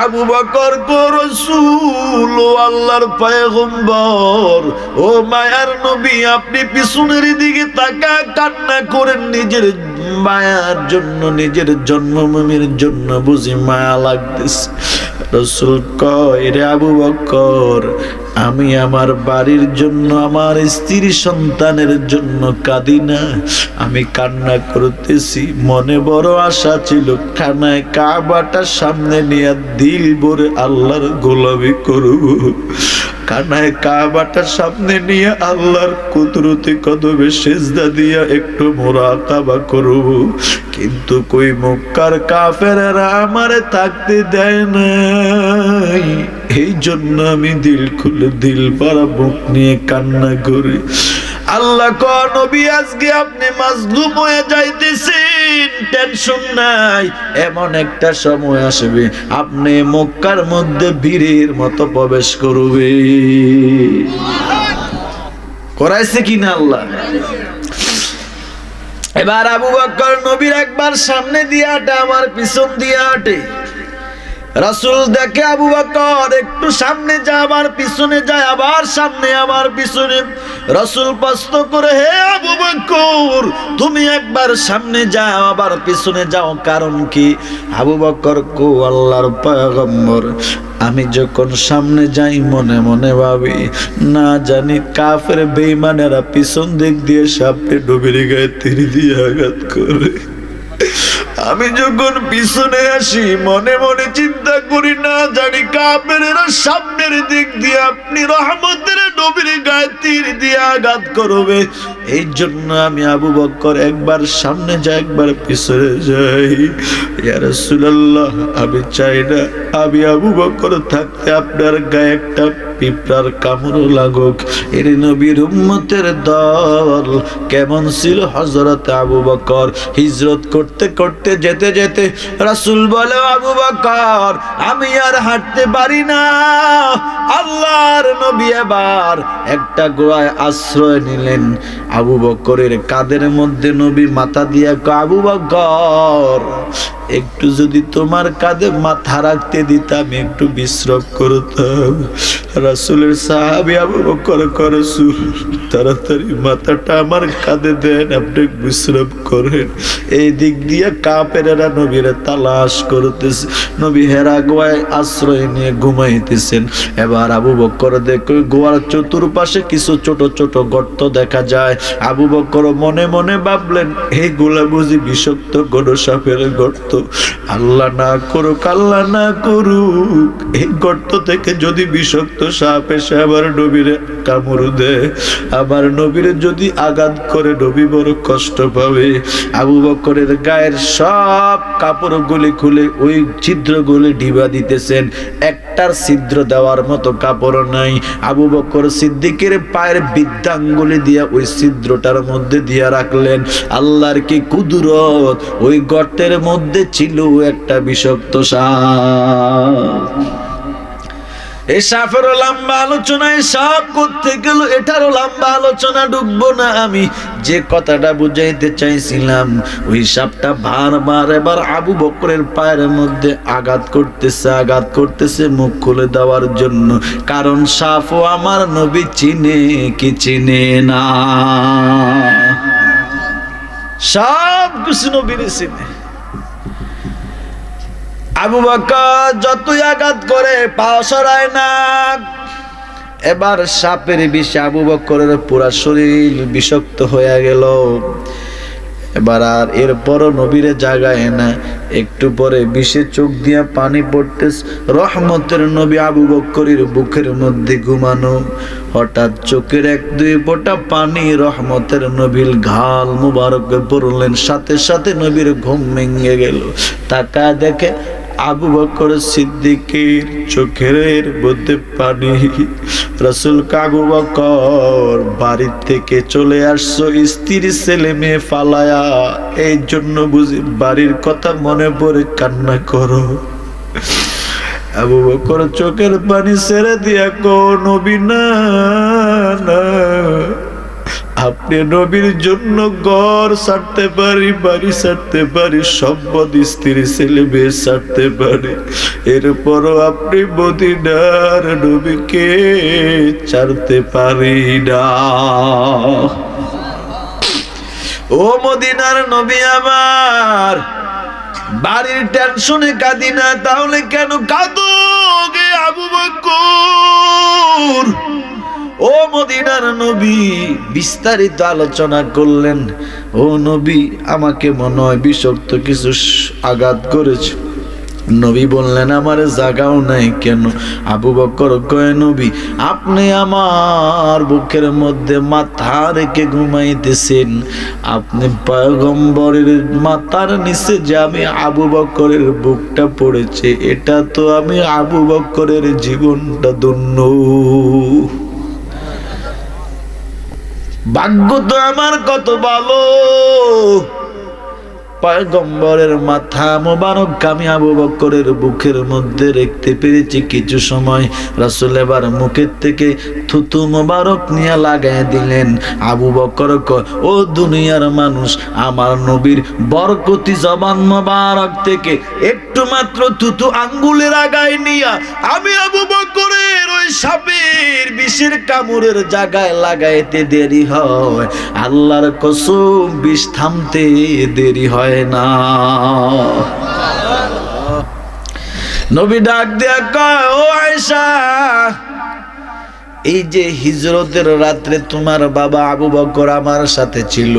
S1: আবু বকর গো রাসূল, ও আল্লাহর পয়গম্বর, ও মায়ার নবী, আপনি পিছনের দিকে তাকায় কান্না করেন নিজের মায়ার জন্য, নিজের জন্মভূমির জন্য বুঝি মায়া লাগতেছে। রাসূল কয়, রে আবু বকর, আমি আমার বাড়ির জন্য, আমার স্ত্রী সন্তানের জন্য কাঁদি না, আমি কান্না করতেছি। মনে বড় আশা ছিল খানায় কাবাটা সামনে নিয়ে দিল ভরে আল্লাহর গোলামি করব, কানায় কাবাটা সামনে নিয়ে আল্লাহর কুদরতে কদমে সেজদা দিয়া একটু মুরাকাবা করব, কিন্তু কই মক্কার কাফেররা আমারে থাকতে দেয় নাই। এই জন্য আমি দিল খুলে দিল ভরা বুক নিয়ে কান্না করি। আল্লাহ কয়, নবী আজকে আপনি মাজলুম হয়ে যাইতেছেন, টেনশন নাই, এমন একটা সময় আসবে আপনি মক্কার মধ্যে বীরের মতো প্রবেশ করবে। করাইছে কিনা আল্লাহ? এবার আবু বকর নবীর একবার সামনে দিয়ে হাঁটে, আমার পিছন দিয়ে হাঁটে। রাসূল দেখে আবু বকর একটু সামনে যায়, আবার পিছনে যায়, আবার সামনে আবার পিছনে। রাসূল প্রশ্ন করে, হে আবু বকর, তুমি একবার সামনে যাও আবার পিছনে যাও, কারণ কি? আবু বকর কো, আল্লাহর পয়গম্বর, আমি যখন সামনে যাই মনে মনে ভাবি, না জানি কাফের বেঈমানেরা পিছন দিক দিয়ে সামনে নবীর গায়ে তীর দিয়ে আঘাত করে। আমি যখন পিছনে আসি মনে মনে চিন্তা করি, না জানি কাফেরেরা সামনের দিক দিয়ে আপনি রহমতের নবীর গায়ে তীর দিয়ে আঘাত করবে। এই জন্য আমি আবু বকর একবার সামনে যাই, একবার পিছনে যাই। ইয়া রাসূলুল্লাহ, আমি চাই না আমি আবু বকর থাকতে আপনার গায়ে একটা পিঁপড়ার কামড় লাগুক। এর নবীর উম্মতের দল কেমন ছিল হযরত আবু বকর। হিজরত করতে করতে যেতে যেতে রাসূল বলে, আবু বকর, আমি আর হাঁটতে পারি না। আল্লাহর নবী এবার একটা গোড়ায় আশ্রয় নিলেন। আবু বকরের কাঁধের মধ্যে নবী মাথা দিয়া কয়, আবু বকর, একটু যদি তোমার কাঁধে মাথা রাখতে দিতাম, একটু বিশ্রাম করতাম। রাসূলের সাহাবী আবু বকর কয়, রাসূল, তাড়াতাড়ি মাথাটা আমার কাঁধে দেন, আপনি বিশ্রাম করেন। এই দিক দিয়ে কাফেরেরা নবীরে তালাশ করতেছে। নবী হেরা গোয়ায় আশ্রয় নিয়ে ঘুমাইতেছেন। এবার আবু বকর দেখে গোয়ার চতুর্পাশে কিছু ছোট ছোট গর্ত দেখা যায়। আবু বকর মনে মনে ভাবলেন, এইগুলা বুঝি বিষাক্ত গরুসাপের গর্ত। আল্লাহ না করুক, আল্লাহ না করুক, এই গর্ত থেকে যদি বিষাক্ত সাপ এসে আবার নবীরে কামড় দেয়, আবার নবীরে যদি আঘাত করে, নবী বড় কষ্ট পাবে। আবু বকরের গায়ের সব কাপড়গুলি খুলে ওই ছিদ্রগুলি ঢিবা দিতেছেন, একটার ছিদ্র দেওয়ার মতো কাপড় নাই। আবু বকর সিদ্দিকের পায়ের বৃদ্ধাঙ্গুলি দিয়া ওই ছিদ্রটার মধ্যে দিয়া রাখলেন। আল্লাহর কি কুদরত, ওই গর্তের মধ্যে ছিল একটা বিষাক্ত সাপ। এই সাপেরও লম্বা আলোচনায় সাপ করতে গেল, এটারও লম্বা আলোচনা ঢুকবো না। আমি যে কথাটা বুঝাইতে চাইছিলাম, ওই সাপটা বারবার এবার আবু বকরের পায়ের মধ্যে আঘাত করতেছে মুখ খুলে দেওয়ার জন্য। কারণ সাপও আমার নবী চিনে কি চিনে না। সব কিছু নবীর চিনে। আবু বকর যতই আঘাত করে পা সরায় না। এবার সাপের বিষে আবু বকরের পুরা শরীর বিষাক্ত হয়ে গেল। এবার আর এরপরও নবীরে জাগায় না। একটু পরে বিষে চোখ দিয়া পানি পড়তেছে। রহমতের নবী আবু বকরের বুকের মধ্যে ঘুমানো। হঠাৎ চোখের এক দুই ফোঁটা পানি রহমতের নবীর গাল মুবারকে পড়লেন, সাথে সাথে নবীর ঘুম ভেঙে গেল। তাকায় দেখে আবু বকর সিদ্দিকের চোখের মধ্যে পানি। রাসূল আবু বকর বাড়ি থেকে চলে আসছো স্ত্রী ছেলে মেয়ে ফালায়া, এই জন্য বুঝি বাড়ির কথা মনে পড়ে কান্না করো। আবু বকর চোখের পানি ছেড়ে দিয়া কো নবী না, আপনি নবীর জন্য ঘর ছাড়তে পারি, বাড়ি ছাড়তে পারি, সম্পদ স্ত্রী ছেলে মেয়ে ছাড়তে পারি, এরপরও আপনি মদিনার নবীকে ছাড়তে পারি না। ও মদিনার নবী আমার, বাড়ির টেনশনে কাঁদি না, তাহলে কেন কাঁদো গে আবু বকর? ও মদিনার নবী বিস্তারিত আলোচনা করলেন। ও নবী, আমাকে মনে হয় বিষাক্ত কিছু আঘাত করেছে। নবী বললেন, আমার জাগাও নাই কেন? আবু বকর কয়, নবী আপনি আমার বুকের মধ্যে মাথা রেখে ঘুমাইতেছেন, আপনি পয়গম্বরের মাথার নিচে যে আমি আবু বকরের বুকটা পড়েছে, এটা তো আমি আবু বকরের জীবনটা ধন্য। ভাগ্য তো আমার কত ভালো, পয়গম্বরের মাথা মোবারক আমি আবু বকরের বুকের মধ্যে রাখতে পেরেছি। কিছু সময় রাসূল এবার মুখের থেকে থুতু মোবারক নিয়ে লাগাই দিলেন। আবু বকর কয়, ও দুনিয়ার মানুষ, আমার নবীর বরকতি জবান মোবারক থেকে একটু মাত্র থুতু আঙ্গুলের আগায় নিয়া আমি আবু বকরের ওই সাপের বিষের কামড়ের জায়গায় লাগাইতে দেরি হয়, আল্লাহর কসম বিষ থামতে দেরি হয় না। নবী ডাক দিয়া কয়, ও আয়েশা, এই যে হিজরতের রাত্রে তোমার বাবা আবু বকর আমার সাথে ছিল,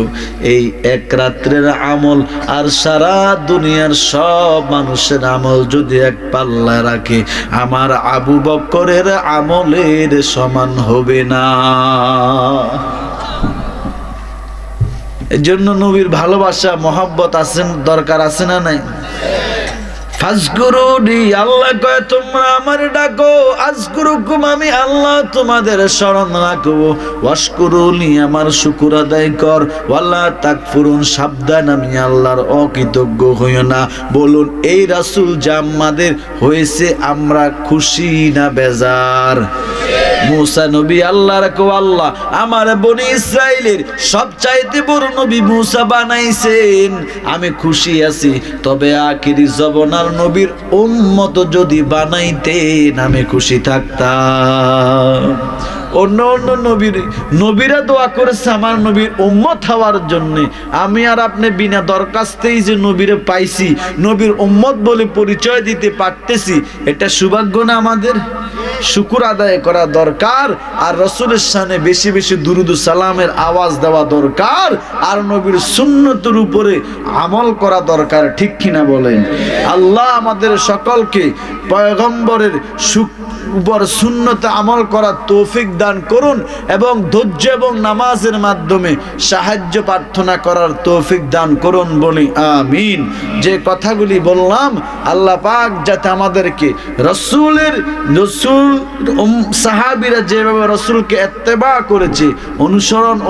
S1: এই এক রাত্রের আমল আর সারা দুনিয়ার সব মানুষের আমল যদি এক পাল্লা রাখে, আমার আবু বকরের আমলের সমান হবে না। এজন্য নবীর ভালোবাসা মহব্বত আছেন, দরকার আছে না নাই? ফাজকুরুনি, আল্লাহ কয় তোমরা আমার ডাকো, আজকুরুকুম, আমি আল্লাহ তোমাদের স্মরণ রাখবো, ওয়াশকুরুনি, আমার শুকর আদায় কর, ওয়ালা তাকফুরুন, সাবধান আমি আল্লাহর অকৃতজ্ঞ হইও না। বলুন এই রাসূল যা আমাদের হয়েছে, আমরা খুশি না বেজার? মুসা নবী আল্লাহর কো, আল্লাহ আমার বনি ইসরাইলের সবচাইতে বড় নবী মুসা বানাইছেন, আমি খুশি আছি, তবে আখিরি জমানার নবীর উম্মত যদি বানাইতেন আমি খুশি থাকতাম। অন্য অন্য নবীরা দোয়া করেছে আমার নবীর উম্মত হওয়ার জন্য, আমি আর আপনি বিনা দরখাস্তেই যে নবীরে পাইছি, নবীর উম্মত বলে পরিচয় দিতে পারতেছি, এটা সৌভাগ্য না আমাদের? শুকর আদায় করা দরকার, আর রাসূলের শানে বেশি বেশি দুরুদ ও সালামের আওয়াজ দেওয়া দরকার, আর নবীর সুন্নতের উপরে আমল করা দরকার, ঠিক কিনা বলেন? আল্লাহ আমাদের সকলকে পয়গম্বরের উপর সুন্নতে আমল করার তৌফিক দান করুন, এবং ধৈর্য এবং নামাজের মাধ্যমে সাহায্য প্রার্থনা করার তৌফিক দান করুন, বলি আমিন। যে কথাগুলি বললাম, আল্লাহ পাক যাতে আমাদেরকে রসুল সাহাবীরা যেভাবে রসুলকে ইত্তেবা করেছে,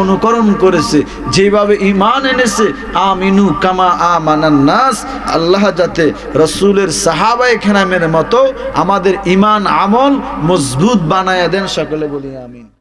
S1: অনুকরণ করেছে, যেভাবে ঈমান এনেছে, আমিনু কামা আমানান নাস, আল্লাহ যাতে রসুলের সাহাবায়ে কেরামের মতো আমাদের ঈমান আমল মজবুত বানায়া দেন, সকলে বলি আমিন।